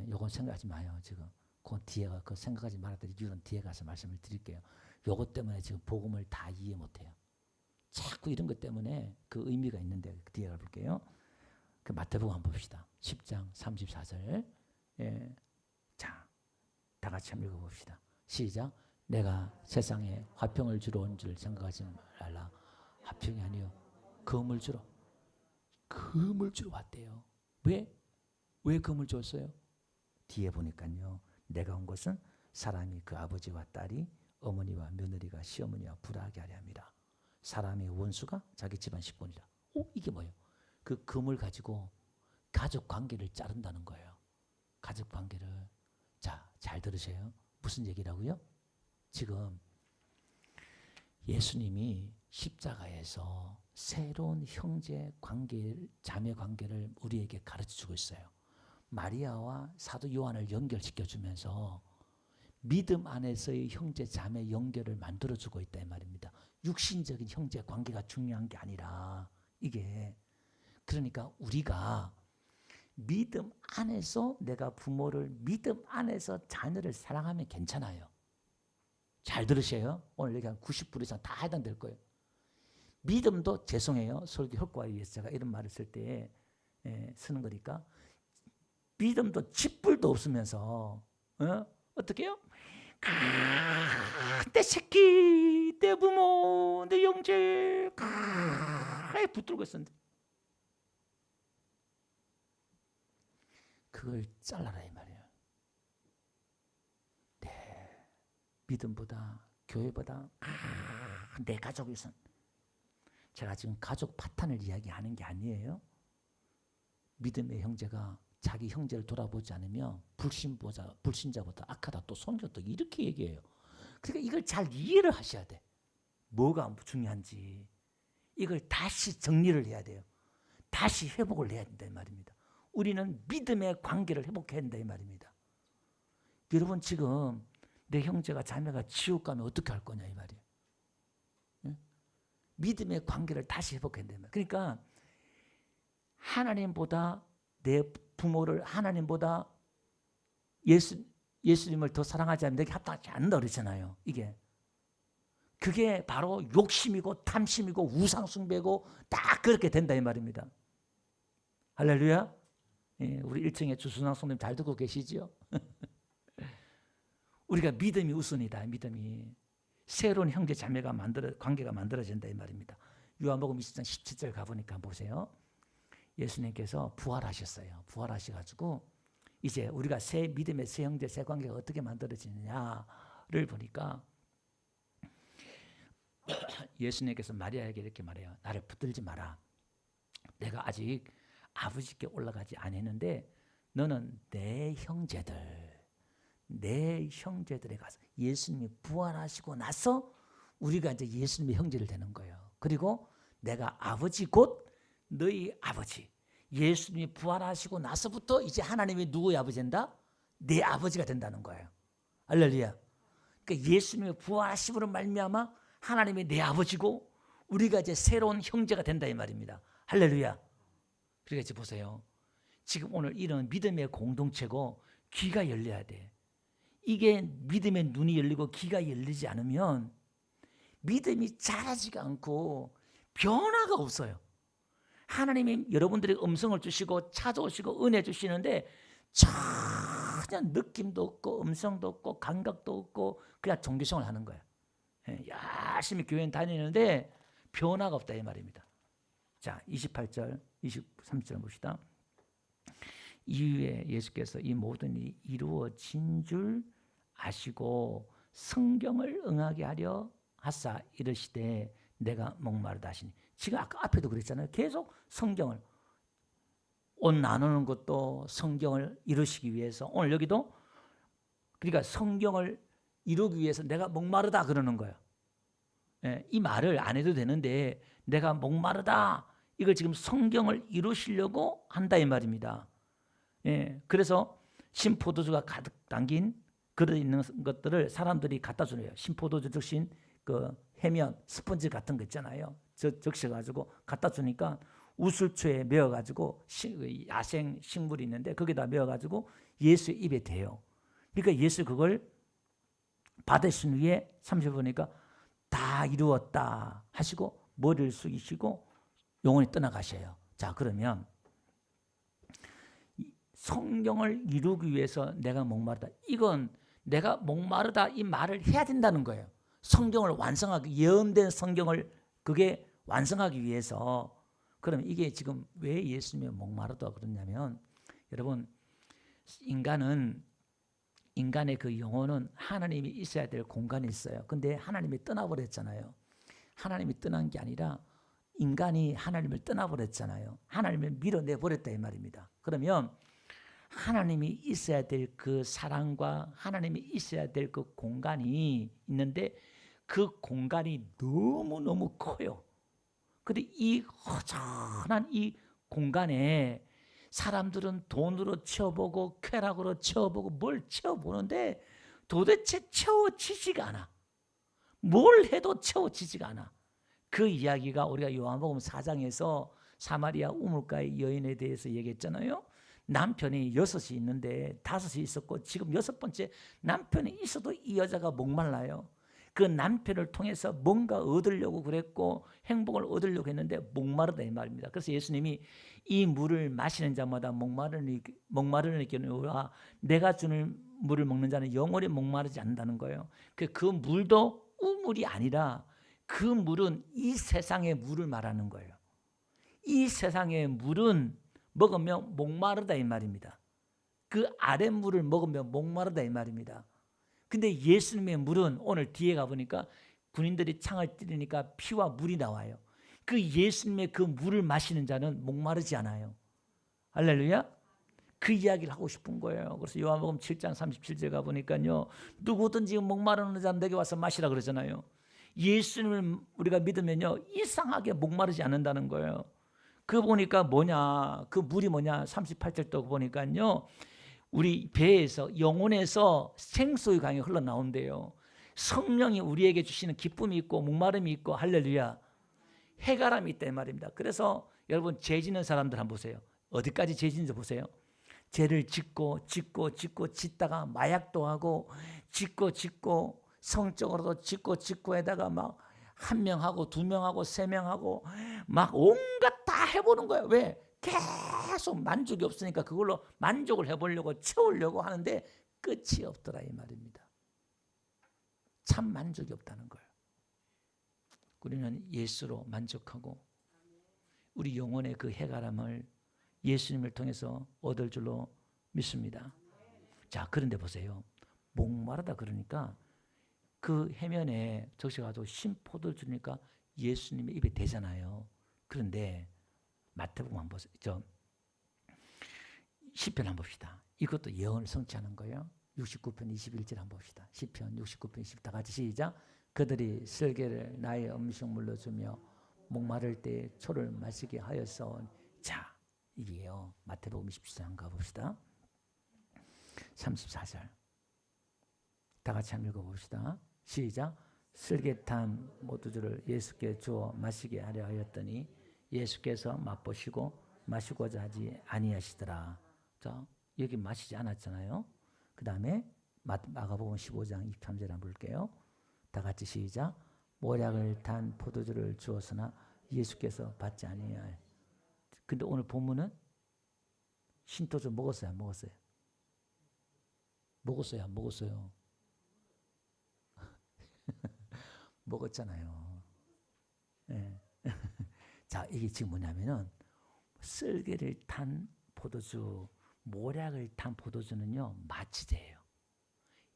S1: 요건 생각하지 마요. 지금 그 뒤에가 그 생각하지 말았더니 이유는 뒤에 가서 말씀을 드릴게요. 요것 때문에 지금 복음을 다 이해 못해요. 자꾸 이런 것 때문에 그 의미가 있는데 그 뒤에 가볼게요. 그 마태복음 한번 봅시다. 10장 34절. 자, 다 같이 한번 읽어봅시다. 시작. 내가 세상에 화평을 주러 온 줄 생각하지 말라. 화평이 아니요 금을 주러 왔대요. 왜 금을 줬어요? 뒤에 보니까요. 내가 온 것은 사람이 그 아버지와 딸이 어머니와 며느리가 시어머니와 불화하게 하려 함이라. 사람의 원수가 자기 집안 식구니라. 이게 뭐예요? 그 금을 가지고 가족 관계를 자른다는 거예요. 가족 관계를. 자, 잘 들으세요. 무슨 얘기라고요? 지금 예수님이 십자가에서 새로운 형제 관계, 자매 관계를 우리에게 가르쳐주고 있어요. 마리아와 사도 요한을 연결시켜주면서 믿음 안에서의 형제 자매 연결을 만들어주고 있다 이 말입니다. 육신적인 형제 관계가 중요한 게 아니라 이게 그러니까 우리가 믿음 안에서 내가 부모를 믿음 안에서 자녀를 사랑하면 괜찮아요. 잘 들으세요. 오늘 얘기 한 90% 이상 다 해당될 거예요. 믿음도 죄송해요. 설교 효과에 위해서 제가 이런 말을 쓸 때 쓰는 거니까 믿음도 짓불도 없으면서 어떻게 해요? 내 새끼, 내 부모, 내 형제 붙들고 있었는데 그걸 잘라라 이 말이에요. 내 믿음보다 교회보다 내 가족이 우선. 제가 지금 가족 파탄을 이야기하는 게 아니에요. 믿음의 형제가 자기 형제를 돌아보지 않으면 불신자보다 악하다 또 손겼다 이렇게 얘기해요. 그러니까 이걸 잘 이해를 하셔야 돼. 뭐가 중요한지 이걸 다시 정리를 해야 돼요. 다시 회복을 해야 된다 이 말입니다. 우리는 믿음의 관계를 회복해야 된다 이 말입니다. 여러분 지금 내 형제가 자매가 지옥 가면 어떻게 할 거냐 이 말이에요. 믿음의 관계를 다시 회복해야 된다. 그러니까 하나님보다 내 부모를 하나님보다 예수님을 더 사랑하지 않으면 내게 합당하지 않는다 그러잖아요. 이게 그게 바로 욕심이고 탐심이고 우상숭배고 딱 그렇게 된다 이 말입니다. 할렐루야. 우리 1층에 주순상 성도님 잘 듣고 계시죠? 우리가 믿음이 우선이다. 믿음이 새로운 형제 자매가 관계가 만들어진다 이 말입니다. 요한복음 20장 17절 가보니까 보세요. 예수님께서 부활하셨어요. 부활하셔가지고 이제 우리가 새 믿음의 새 형제 새 관계가 어떻게 만들어지느냐를 보니까 예수님께서 마리아에게 이렇게 말해요. 나를 붙들지 마라. 내가 아직 아버지께 올라가지 않았는데 너는 내 형제들에 가서 예수님이 부활하시고 나서 우리가 이제 예수님의 형제를 되는 거예요. 그리고 내가 아버지 곧 너희 아버지. 예수님이 부활하시고 나서부터 이제 하나님이 누구의 아버지인다? 내 아버지가 된다는 거예요. 할렐루야. 그러니까 예수님이 부활하심으로 말미암아 하나님이 내 아버지고 우리가 이제 새로운 형제가 된다 이 말입니다. 할렐루야. 그러니까 이제 보세요. 지금 오늘 이런 믿음의 공동체고 귀가 열려야 돼. 이게 믿음의 눈이 열리고 귀가 열리지 않으면 믿음이 자라지가 않고 변화가 없어요. 하나님이 여러분들에게 음성을 주시고 찾아오시고 은혜 주시는데 전혀 느낌도 없고 음성도 없고 감각도 없고 그냥 종교생활을 하는 거예요. 열심히 교회 다니는데 변화가 없다 이 말입니다. 자, 28절, 23절 봅시다. 이후에 예수께서 이 모든 일이 이루어진 줄 아시고 성경을 응하게 하려 하사 이르시되 내가 목마르다 하시니. 지금 아까 앞에도 그랬잖아요. 계속 성경을 옷 나누는 것도 성경을 이루시기 위해서. 오늘 여기도 그러니까 성경을 이루기 위해서 내가 목마르다 그러는 거예요. 이 말을 안 해도 되는데 내가 목마르다 이걸 지금 성경을 이루시려고 한다 이 말입니다. 그래서 신포도주가 가득 담긴 그릇 있는 것들을 사람들이 갖다 주네요. 신포도주 적신 그 해면 스펀지 같은 거 있잖아요. 적셔가지고 갖다 주니까 우슬초에 메어가지고 야생 식물이 있는데 거기다 메어가지고 예수의 입에 대요. 그러니까 예수 그걸 받으신 후에 30절 보니까 다 이루었다 하시고 머리를 숙이시고 영원히 떠나가셔요. 자, 그러면 성경을 이루기 위해서 내가 목마르다. 이건 내가 목마르다 이 말을 해야 된다는 거예요. 성경을 완성하기, 예언된 성경을 그게 완성하기 위해서. 그럼 이게 지금 왜 예수님이 목마르다 그러냐면 여러분 인간의 그 영혼은 하나님이 있어야 될 공간이 있어요. 근데 하나님이 떠나버렸잖아요. 하나님이 떠난 게 아니라 인간이 하나님을 떠나버렸잖아요. 하나님을 밀어내버렸다 이 말입니다. 그러면 하나님이 있어야 될 그 사랑과 하나님이 있어야 될 그 공간이 있는데 그 공간이 너무너무 커요. 근데 이 허전한 이 공간에 사람들은 돈으로 채워보고 쾌락으로 채워보고 뭘 채워보는데 도대체 채워지지가 않아. 뭘 해도 채워지지가 않아. 그 이야기가 우리가 요한복음 4장에서 사마리아 우물가의 여인에 대해서 얘기했잖아요. 남편이 6이 있는데 5이 있었고 지금 6번째 남편이 있어도 이 여자가 목말라요. 그 남편을 통해서 뭔가 얻으려고 그랬고 행복을 얻으려고 했는데 목마르다 이 말입니다. 그래서 예수님이 이 물을 마시는 자마다 목마르는 경우와 내가 주는 물을 먹는 자는 영원히 목마르지 않는다는 거예요. 그 물도 우물이 아니라 그 물은 이 세상의 물을 말하는 거예요. 이 세상의 물은 먹으면 목마르다 이 말입니다. 그 아랫물을 먹으면 목마르다 이 말입니다. 근데 예수님의 물은 오늘 뒤에 가보니까 군인들이 창을 찌르니까 피와 물이 나와요. 그 예수님의 그 물을 마시는 자는 목마르지 않아요. 할렐루야. 그 이야기를 하고 싶은 거예요. 그래서 요한복음 7장 37절 가보니까요. 누구든지 목마르는 자는 내게 와서 마시라 그러잖아요. 예수님을 우리가 믿으면요. 이상하게 목마르지 않는다는 거예요. 그 보니까 뭐냐, 그 물이 뭐냐 38절 또 보니까요. 우리 배에서 영혼에서 생수의 강이 흘러나온대요. 성령이 우리에게 주시는 기쁨이 있고 목마름이 있고 할렐루야. 해가람이 있다 이 말입니다. 그래서 여러분 죄 짓는 사람들 한번 보세요. 어디까지 죄 짓는지 보세요. 죄를 짓고 짓다가 마약도 하고 짓고 성적으로도 짓고 에다가 막 1명하고 2명하고 3명하고 막 온갖 다 해보는 거예요. 왜? 계속 만족이 없으니까 그걸로 만족을 해보려고 채우려고 하는데 끝이 없더라 이 말입니다. 참 만족이 없다는 거예요. 우리는 예수로 만족하고 우리 영혼의 그 해가람을 예수님을 통해서 얻을 줄로 믿습니다. 자, 그런데 보세요. 목마르다 그러니까 그 해면에 적셔가지고 신포도를 주니까 예수님의 입에 대잖아요. 그런데 마태복음 한번 보세요. 시편 한번 봅시다. 이것도 예언을 성취하는 거예요. 69편 21절 한번 봅시다. 시편 69편 20, 다 같이 시작. 그들이 쓸개를 나의 음식물로 주며 목마를 때 초를 마시게 하였어. 자, 이게요. 마태복음 27장 가봅시다. 34절. 다 같이 한번 읽어봅시다. 시작. 쓸개탄 모두주를 예수께 주어 마시게 하려 하였더니 예수께서 맛보시고 마시고자 하지 아니하시더라. 자, 여기 마시지 않았잖아요. 그 다음에 마가복음 15장 23절 한번 볼게요. 다 같이 시작. 모략을 탄 포도주를 주었으나 예수께서 받지 아니하여. 근데 오늘 본문은 신토주 먹었어요, 안 먹었어요? 먹었어요, 안 먹었어요? 먹었잖아요. 네. 자, 이게 지금 뭐냐면은 쓸개를 탄 포도주, 모략을 탄 포도주는요 마취제예요.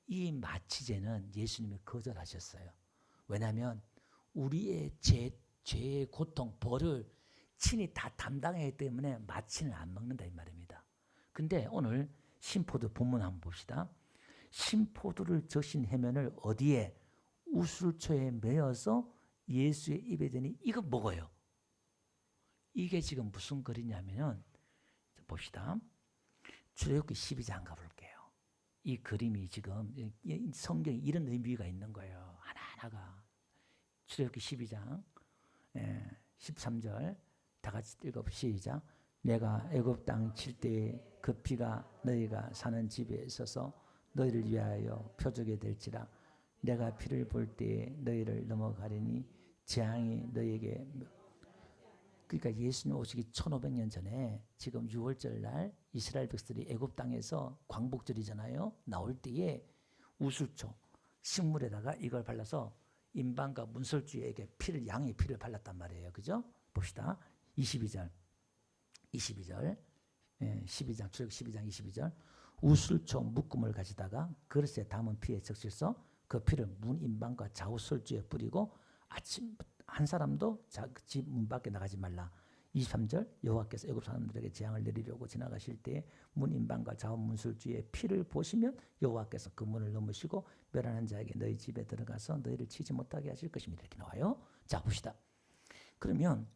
S1: 이 마취제는 예수님이 거절하셨어요. 왜냐하면 우리의 죄의 고통, 벌을 친히 다 담당하기 때문에 마취는 안 먹는다 이 말입니다. 근데 오늘 신포도 본문 한번 봅시다. 신포도를 적신 해면을 어디에? 우슬초에 매어서 예수의 입에 대니 이거 먹어요. 이게 지금 무슨 글이냐면 봅시다. 출애굽기 12장 가볼게요. 이 그림이 지금 성경에 이런 의미가 있는 거예요. 하나하나가. 출애굽기 12장 13절 다 같이 읽어보시죠. 내가 애굽 땅 칠 때에 그 피가 너희가 사는 집에 있어서 너희를 위하여 표적이 될지라. 내가 피를 볼 때에 너희를 넘어가리니 재앙이 너희에게. 그러니까 예수님 오시기 1500년 전에 지금 6월절 날 이스라엘 백성들이 애굽 땅에서 광복절이잖아요. 나올 때에 우슬초 식물에다가 이걸 발라서 임방과 문설주에게 양의 피를 발랐단 말이에요. 그죠? 봅시다. 22절 12장 출애굽기 12장 22절. 우슬초 묶음을 가지다가 그릇에 담은 피에 적셔서 그 피를 문 임방과 좌우 설주에 뿌리고 아침 한 사람도 집 문 밖에 나가지 말라. 23절 여호와께서 애굽 사람들에게 재앙을 내리려고 지나가실 때에 문 임방과 좌우 문설주의 피를 보시면 여호와께서 그 문을 넘으시고 멸하는 자에게 너희 집에 들어가서 너희를 치지 못하게 하실 것입니다. 이렇게 나와요. 자 봅시다. 그러면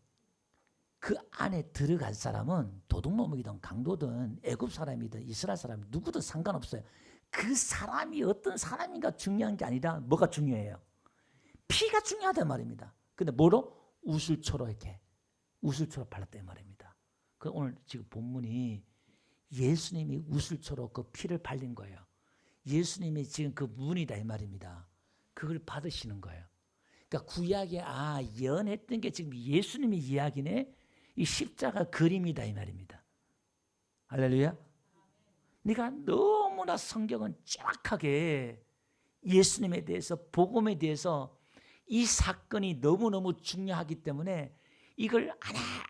S1: 그 안에 들어간 사람은 도둑놈이든 강도든 애굽 사람이든 이스라엘 사람 누구든 상관없어요. 그 사람이 어떤 사람인가 중요한 게 아니라 뭐가 중요해요? 피가 중요하단 말입니다. 근데 뭐로? 우슬초로 이렇게 우슬초로 발랐단 말입니다. 그 오늘 지금 본문이 예수님이 우슬초로 그 피를 발린 거예요. 예수님이 지금 그 문이다 이 말입니다. 그걸 받으시는 거예요. 그러니까 구약에 예언했던 게 지금 예수님의 이야기네. 이 십자가 그림이다 이 말입니다. 할렐루야. 네가 너무나 성경은 정확하게 예수님에 대해서 복음에 대해서 이 사건이 너무너무 중요하기 때문에 이걸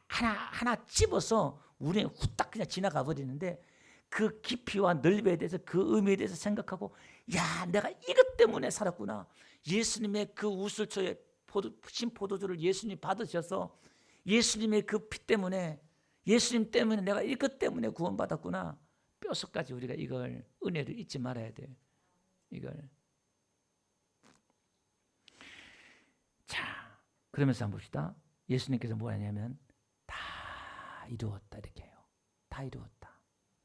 S1: 하나 집어서 우리는 후딱 그냥 지나가 버리는데 그 깊이와 넓이에 대해서 그 의미에 대해서 생각하고 야 내가 이것 때문에 살았구나. 예수님의 그 우슬초의 신포도주를 예수님이 받으셔서 예수님의 그 피 때문에 예수님 때문에 내가 이것 때문에 구원받았구나. 뼛속까지 우리가 이걸 은혜를 잊지 말아야 돼요. 이걸. 자, 그러면서 한번 봅시다. 예수님께서 뭐 하냐면 다 이루었다 이렇게 해요. 다 이루었다.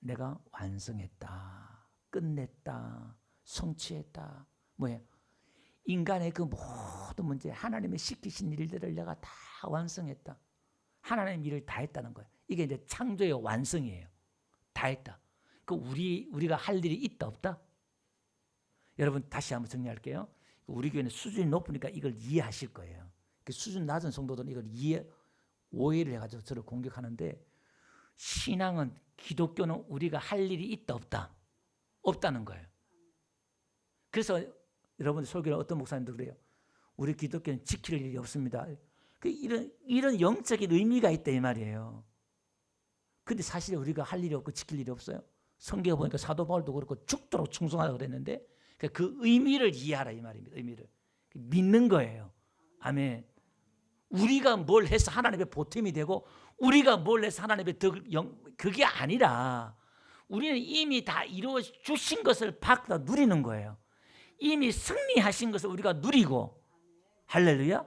S1: 내가 완성했다. 끝냈다. 성취했다. 뭐예요? 인간의 그 모든 문제, 하나님의 시키신 일들을 내가 다 완성했다. 하나님의 일을 다 했다는 거예요. 이게 이제 창조의 완성이에요. 다 했다. 그 우리가 할 일이 있다 없다? 여러분 다시 한번 정리할게요. 우리 교회는 수준이 높으니까 이걸 이해하실 거예요. 그 수준 낮은 성도들은 이걸 오해를 해가지고 저를 공격하는데 신앙은 기독교는 우리가 할 일이 있다 없다? 없다는 거예요. 그래서 여러분 설교를 어떤 목사님도 그래요. 우리 기독교는 지킬 일이 없습니다. 이런 영적인 의미가 있다 이 말이에요. 근데 사실 우리가 할 일이 없고 지킬 일이 없어요. 성경에 보니까 사도 바울도 그렇고 죽도록 충성하라고 그랬는데 그 의미를 이해하라 이 말입니다. 의미를 믿는 거예요. 아멘. 우리가 뭘 해서 하나님의 보탬이 되고 우리가 뭘 해서 하나님의 그게 아니라 우리는 이미 다 이루어 주신 것을 받아 누리는 거예요. 이미 승리하신 것을 우리가 누리고 할렐루야.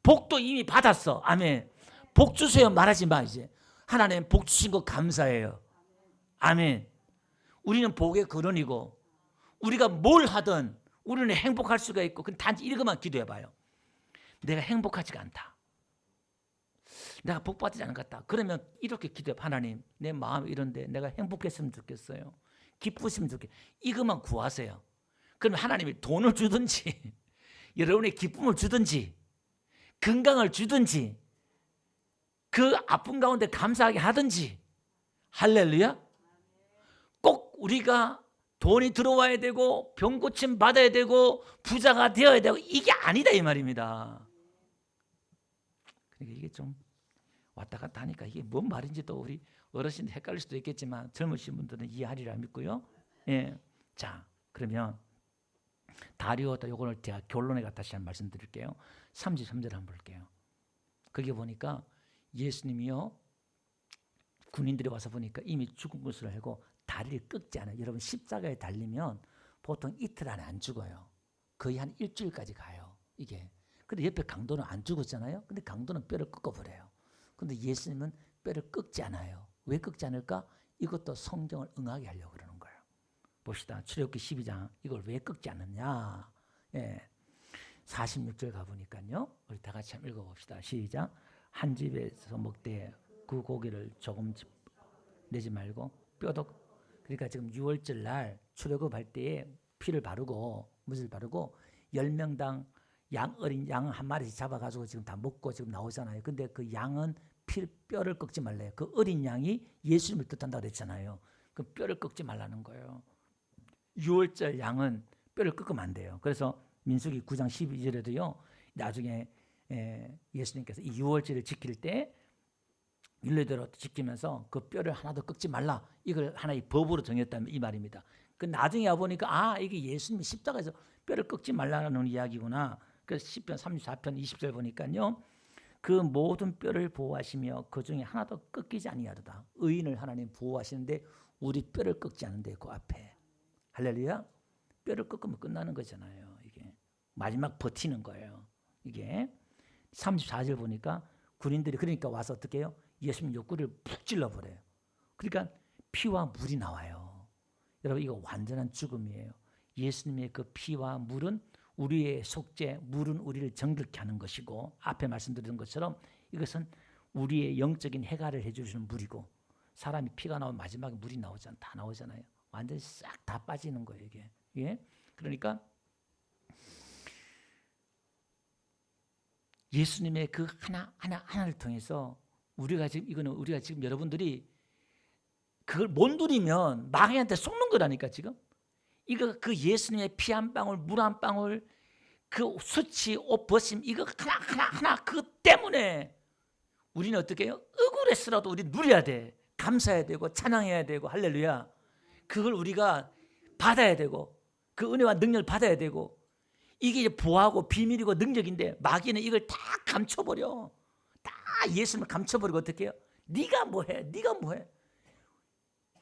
S1: 복도 이미 받았어. 아멘. 복 주세요 말하지 마 이제. 하나님 복 주신 거 감사해요. 아멘. 우리는 복의 근원이고 우리가 뭘 하든 우리는 행복할 수가 있고 그냥 단지 이것만 기도해봐요. 내가 행복하지가 않다. 내가 복 받지 않은 것 같다. 그러면 이렇게 기도해. 하나님 내 마음이 이런데 내가 행복했으면 좋겠어요. 기쁘시면 좋겠어요. 이것만 구하세요. 그러면 하나님이 돈을 주든지 여러분의 기쁨을 주든지 건강을 주든지 그 아픈 가운데 감사하게 하든지 할렐루야. 꼭 우리가 돈이 들어와야 되고 병 고침 받아야 되고 부자가 되어야 되고 이게 아니다 이 말입니다. 그러니까 이게 좀 왔다 갔다 하니까 이게 뭔 말인지 또 우리 어르신들 헷갈릴 수도 있겠지만 젊으신 분들은 이해하리라 믿고요. 예. 자, 그러면 다리오다 요거를 제가 결론에 다시 한번 말씀드릴게요. 33절 한번 볼게요. 거기 보니까 예수님이요 군인들이 와서 보니까 이미 죽은 것을 알고 다리를 꺾지 않아요. 여러분 십자가에 달리면 보통 이틀 안에 안 죽어요. 거의 한 일주일까지 가요. 이게. 근데 옆에 강도는 안 죽었잖아요. 근데 강도는 뼈를 꺾어버려요. 근데 예수님은 뼈를 꺾지 않아요. 왜 꺾지 않을까? 이것도 성경을 응하게 하려고 그러는 거예요. 봅시다. 출애굽기 12장 이걸 왜 꺾지 않느냐. 예. 46절 가보니까요. 우리 다 같이 한번 읽어봅시다. 시작. 한 집에서 먹되 그 고기를 조금 내지 말고 뼈도. 그러니까 지금 6월절 날 출애굽할 때에 피를 바르고 무을 바르고 10명당 어린 양 한 마리씩 잡아가지고 지금 다 먹고 지금 나오잖아요. 근데 그 양은 뼈를 꺾지 말래요. 그 어린 양이 예수님을 뜻한다고 그랬잖아요. 그 뼈를 꺾지 말라는 거예요. 6월절 양은 뼈를 꺾으면 안 돼요. 그래서 민수기 9장 12절에도요. 나중에 예수님께서 이 6월절을 지킬 때 율례대로 지키면서 그 뼈를 하나도 꺾지 말라. 이걸 하나의 법으로 정했다는 이 말입니다. 그 나중에 와보니까 이게 예수님이 십자가에서 뼈를 꺾지 말라는 이야기구나. 그래서 시편 34편 20절 보니까요. 그 모든 뼈를 보호하시며 그 중에 하나도 꺾이지 아니하도다. 의인을 하나님 보호하시는데 우리 뼈를 꺾지 않는데 그 앞에. 할렐루야. 뼈를 꺾으면 끝나는 거잖아요. 이게 마지막 버티는 거예요. 이게 34절 보니까 군인들이 그러니까 와서 어떻게 해요? 예수님 옆구리를 푹 찔러버려요. 그러니까 피와 물이 나와요. 여러분 이거 완전한 죽음이에요. 예수님의 그 피와 물은 우리의 속죄, 물은 우리를 정결케 하는 것이고 앞에 말씀드린 것처럼 이것은 우리의 영적인 해갈을 해주시는 물이고 사람이 피가 나오면 마지막에 물이 나오잖아요. 다 나오잖아요. 완전히 싹 다 빠지는 거예요. 이게. 예? 그러니까 예수님의 그 하나를 통해서 우리가 지금 여러분들이 그걸 못 누리면 마귀한테 속는 거라니까 지금. 이거 그 예수님의 피 한 방울, 물 한 방울, 그 수치, 옷 벗임 이거 하나 그 때문에 우리는 어떻게 해요? 억울해서라도 우리 누려야 돼. 감사해야 되고 찬양해야 되고 할렐루야. 그걸 우리가 받아야 되고 그 은혜와 능력을 받아야 되고 이게 이제 보하고 비밀이고 능력인데 마귀는 이걸 다 감춰버려. 다 예수님을 감춰버리고 어떻게 해요? 네가 뭐해? 네가 뭐해?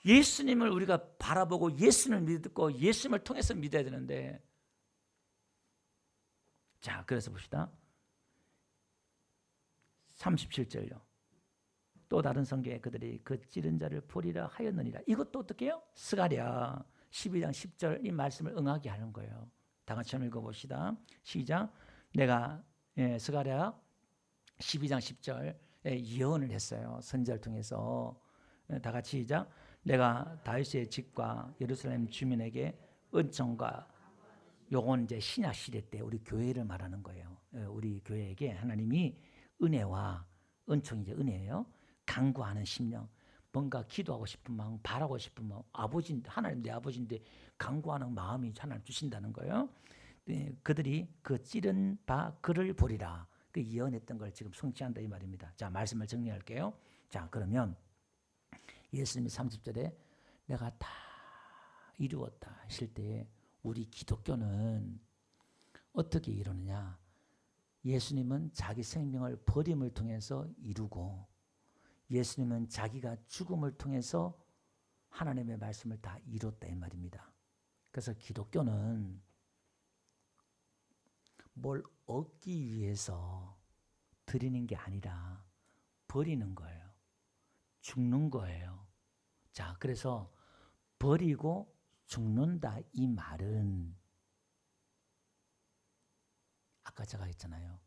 S1: 예수님을 우리가 바라보고 예수님을 믿고 예수님을 통해서 믿어야 되는데 자 그래서 봅시다. 37절요. 또 다른 성경에 그들이 그 찌른 자를 보리라 하였느니라. 이것도 어떻게 해요? 스가랴 12장 10절 이 말씀을 응하게 하는 거예요. 다 같이 한번 읽어봅시다. 시작. 내가 스가랴 12장 10절 예언을 했어요. 선지자를 통해서. 다 같이 시작. 내가 다윗의 집과 예루살렘 주민에게 은총과 요건 이제 신약 시대 때 우리 교회를 말하는 거예요. 우리 교회에게 하나님이 은혜와 은총이 이제 은혜예요. 간구하는 심령, 뭔가 기도하고 싶은 마음, 바라고 싶은 마음, 아버지인데 하나님 내 아버지인데 간구하는 마음이 하나님 주신다는 거예요. 그들이 그 찌른 바 그를 보리라. 그 예언했던 걸 지금 성취한다 이 말입니다. 자 말씀을 정리할게요. 자 그러면 예수님이 30절에 내가 다 이루었다 하실 때에 우리 기독교는 어떻게 이루느냐? 예수님은 자기 생명을 버림을 통해서 이루고 예수님은 자기가 죽음을 통해서 하나님의 말씀을 다 이뤘다 이 말입니다. 그래서 기독교는 뭘 얻기 위해서 드리는 게 아니라 버리는 거예요. 죽는 거예요. 자, 그래서 버리고 죽는다 이 말은 아까 제가 했잖아요.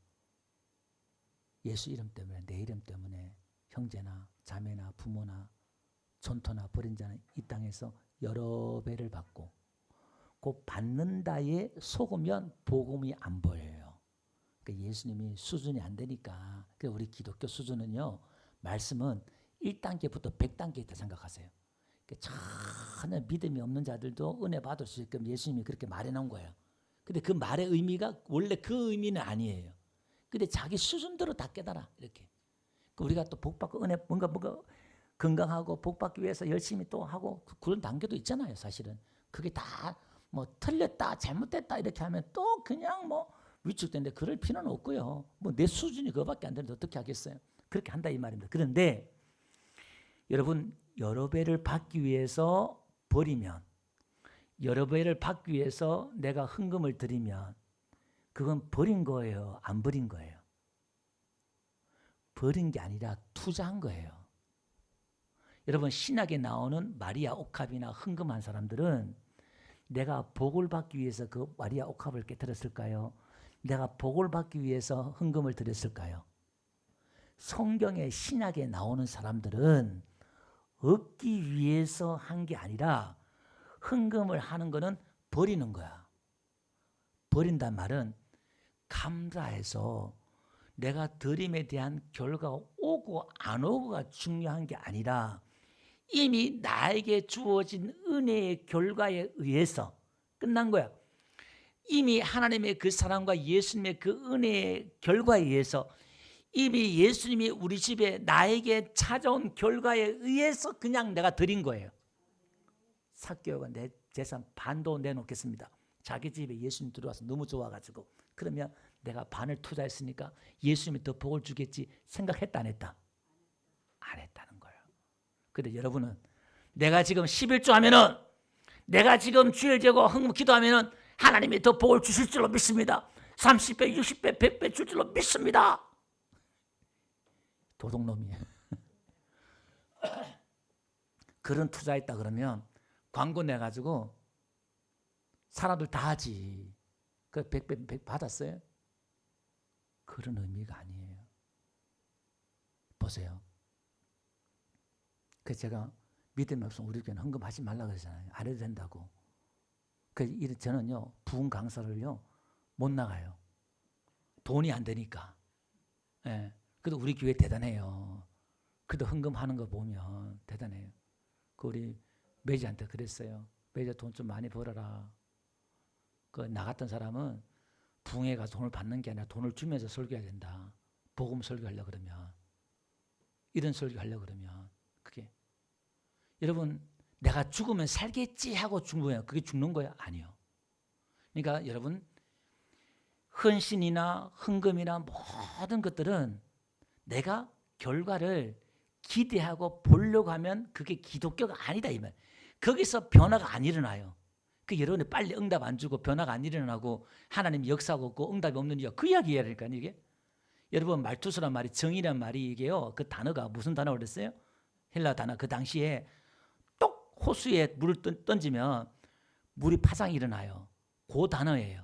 S1: 예수 이름 때문에, 내 이름 때문에 형제나 자매나 부모나 존토나 버린 자는 이 땅에서 여러 배를 받고 그 받는다에 속으면 복음이 안 보여요. 그러니까 예수님이 수준이 안 되니까. 그러니까 우리 기독교 수준은요, 말씀은 1단계부터 100단계 있다 생각하세요. 그러니까 전혀 믿음이 없는 자들도 은혜 받을 수 있게끔 예수님이 그렇게 말해 놓은 거예요. 근데 그 말의 의미가 원래 그 의미는 아니에요. 근데 자기 수준대로 다 깨달아 이렇게. 우리가 또 복받고 은혜 뭔가 건강하고 복받기 위해서 열심히 또 하고 그런 단계도 있잖아요. 사실은 그게 다 뭐 틀렸다 잘못됐다 이렇게 하면 또 그냥 뭐 위축되는데 그럴 필요는 없고요. 뭐 내 수준이 그거밖에 안 되는데 어떻게 하겠어요. 그렇게 한다 이 말입니다. 그런데 여러분 여러 배를 받기 위해서 버리면, 여러 배를 받기 위해서 내가 헌금을 드리면 그건 버린 거예요? 안 버린 거예요? 버린 게 아니라 투자한 거예요. 여러분 신약에 나오는 마리아 옥합이나 헌금한 사람들은 내가 복을 받기 위해서 그 마리아 옥합을 깨뜨렸을까요? 내가 복을 받기 위해서 헌금을 드렸을까요? 성경의 신약에 나오는 사람들은 얻기 위해서 한 게 아니라 헌금을 하는 거는 버리는 거야. 버린단 말은 감사해서 내가 드림에 대한 결과가 오고 안 오고가 중요한 게 아니라 이미 나에게 주어진 은혜의 결과에 의해서 끝난 거야. 이미 하나님의 그 사랑과 예수님의 그 은혜의 결과에 의해서 이미 예수님이 우리 집에 나에게 찾아온 결과에 의해서 그냥 내가 드린 거예요. 삭개오가 내 재산 반도 내놓겠습니다. 자기 집에 예수님 들어와서 너무 좋아가지고 그러면 내가 반을 투자했으니까 예수님이 더 복을 주겠지 생각했다 안 했다? 안 했다는 거예요. 그런데 여러분은 내가 지금 11조 하면은 내가 지금 주일 제고 헌금 기도하면은 하나님이 더 복을 주실 줄로 믿습니다. 30배, 60배, 100배 줄 줄로 믿습니다. 도둑놈이에요. 그런 투자했다 그러면 광고 내가지고 사람들 다 하지. 그 100배 100 받았어요? 그런 의미가 아니에요. 보세요. 그래서 제가 믿음이 없으면 우리 교회는 헌금하지 말라고 그러잖아요. 안 해도 된다고. 그래서 저는요 부흥 강사를요 못 나가요. 돈이 안 되니까. 예. 그래도 우리 교회 대단해요. 그래도 헌금하는 거 보면 대단해요. 그 우리 매지한테 그랬어요. 매지 돈 좀 많이 벌어라. 그 나갔던 사람은 부흥회 가서 돈을 받는 게 아니라 돈을 주면서 설교해야 된다. 복음 설교하려고 그러면. 이런 설교하려고 그러면. 그게. 여러분 내가 죽으면 살겠지 하고 죽는 거예요. 그게 죽는 거예요? 아니요. 그러니까 여러분 헌신이나 헌금이나 모든 것들은 내가 결과를 기대하고 보려고 하면 그게 기독교가 아니다 이 말. 거기서 변화가 안 일어나요. 그 여러분이 빨리 응답 안 주고 변화가 안 일어나고 하나님 역사가 없고 응답이 없는 이유가 그 이야기라니까 이게. 여러분 말투스란 말이 정의란 말이 이게요. 그 단어가 무슨 단어가 그랬어요? 헬라 단어. 그 당시에 똑 호수에 물을 던지면 물이 파장이 일어나요. 그 단어예요.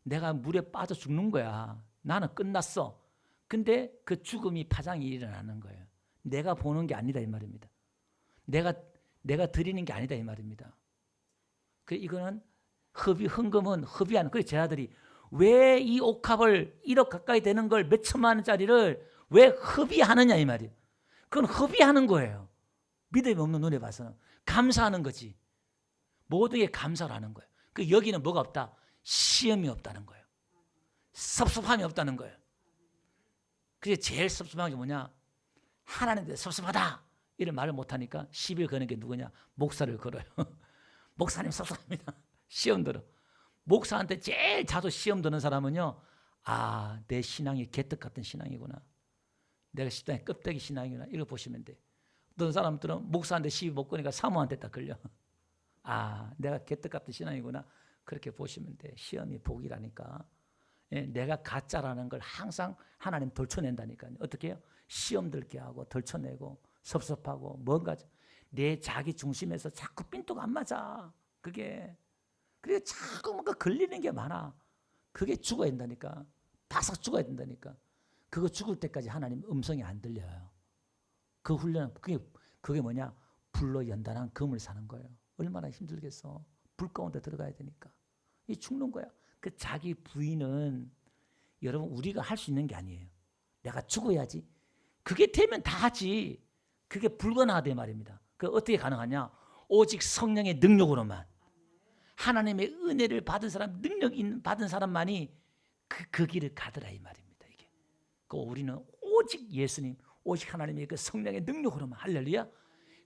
S1: 내가 물에 빠져 죽는 거야. 나는 끝났어. 근데 그 죽음이 파장이 일어나는 거예요. 내가 보는 게 아니다 이 말입니다. 내가 드리는 게 아니다 이 말입니다. 그 이거는 헌금은 허비하는. 그래서 제 아들이 왜 이 옥합을 1억 가까이 되는 걸 몇 천만 원짜리를 왜 허비하느냐 이 말이에요. 그건 허비하는 거예요. 믿음이 없는 눈에 봐서는 감사하는 거지. 모든 게 감사를 하는 거예요. 그 여기는 뭐가 없다? 시험이 없다는 거예요. 섭섭함이 없다는 거예요. 그게 제일 섭섭한 게 뭐냐? 하나님께 섭섭하다 이런 말을 못하니까 시비를 거는 게 누구냐? 목사를 걸어요. 목사님 섭섭합니다. 시험 들어. 목사한테 제일 자주 시험 드는 사람은요, 아, 내 신앙이 개떡 같은 신앙이구나. 내가 신앙이 껍데기 신앙이구나. 이거 보시면 돼. 어떤 사람들은 목사한테 시비 못 거니까 사모한테 딱 걸려. 아, 내가 개떡 같은 신앙이구나. 그렇게 보시면 돼. 시험이 복이라니까. 예, 내가 가짜라는 걸 항상 하나님 덜쳐낸다니까요. 어떻게 해요? 시험 들게 하고 덜쳐내고 섭섭하고 뭔가 내 자기 중심에서 자꾸 삔또가 안 맞아. 그게 자꾸 뭔가 걸리는 게 많아. 그게 죽어야 된다니까. 바삭 죽어야 된다니까. 그거 죽을 때까지 하나님 음성이 안 들려요. 그 훈련은 그게 뭐냐? 불로 연단한 금을 사는 거예요. 얼마나 힘들겠어. 불 가운데 들어가야 되니까. 이 죽는 거야. 그 자기 부인은 여러분 우리가 할 수 있는 게 아니에요. 내가 죽어야지. 그게 되면 다 하지. 그게 불가능하대 말입니다. 그 어떻게 가능하냐? 오직 성령의 능력으로만. 하나님의 은혜를 받은 사람, 능력 받은 사람만이 그 길을 가더라 이 말입니다. 이게. 그 우리는 오직 예수님, 오직 하나님의 그 성령의 능력으로만. 할렐루야.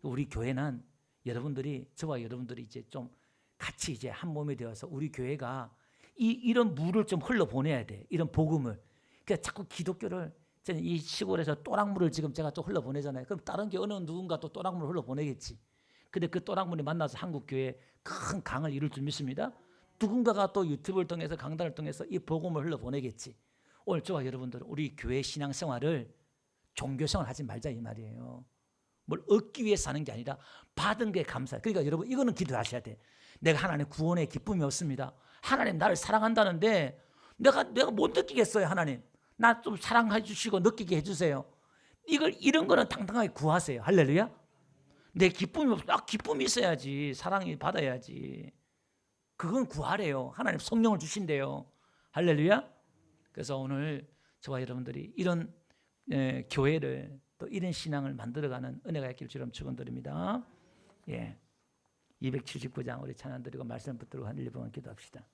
S1: 우리 교회는 여러분들이 저와 여러분들이 이제 좀 같이 이제 한 몸이 되어서 우리 교회가 이런 물을 좀 흘러 보내야 돼. 이런 복음을. 그러니까 자꾸 기독교를 저는 이 시골에서 또랑물을 지금 제가 또 흘러 보내잖아요. 그럼 다른 게 어느 누군가 또 또랑물을 흘러 보내겠지. 근데 그 또랑물이 만나서 한국 교회에 큰 강을 이룰 줄 믿습니다. 누군가가 또 유튜브를 통해서 강단을 통해서 이 복음을 흘러 보내겠지. 오늘 저와 여러분들 우리 교회 신앙생활을 종교생활 하지 말자 이 말이에요. 뭘 얻기 위해 사는 게 아니라 받은 게 감사해. 그러니까 여러분 이거는 기도하셔야 돼. 내가 하나님 구원의 기쁨이 없습니다. 하나님 나를 사랑한다는데 내가 못 느끼겠어요. 하나님 나 좀 사랑해 주시고 느끼게 해주세요. 이런 거는 당당하게 구하세요. 할렐루야. 내 기쁨이 없어. 기쁨이 있어야지. 사랑이 받아야지. 그건 구하래요. 하나님 성령을 주신대요. 할렐루야. 그래서 오늘 저와 여러분들이 이런 교회를 또 이런 신앙을 만들어가는 은혜가 있기를 주님 축원드립니다. 예, 279장 우리 찬양 드리고 말씀 붙들고 한 1분 기도합시다.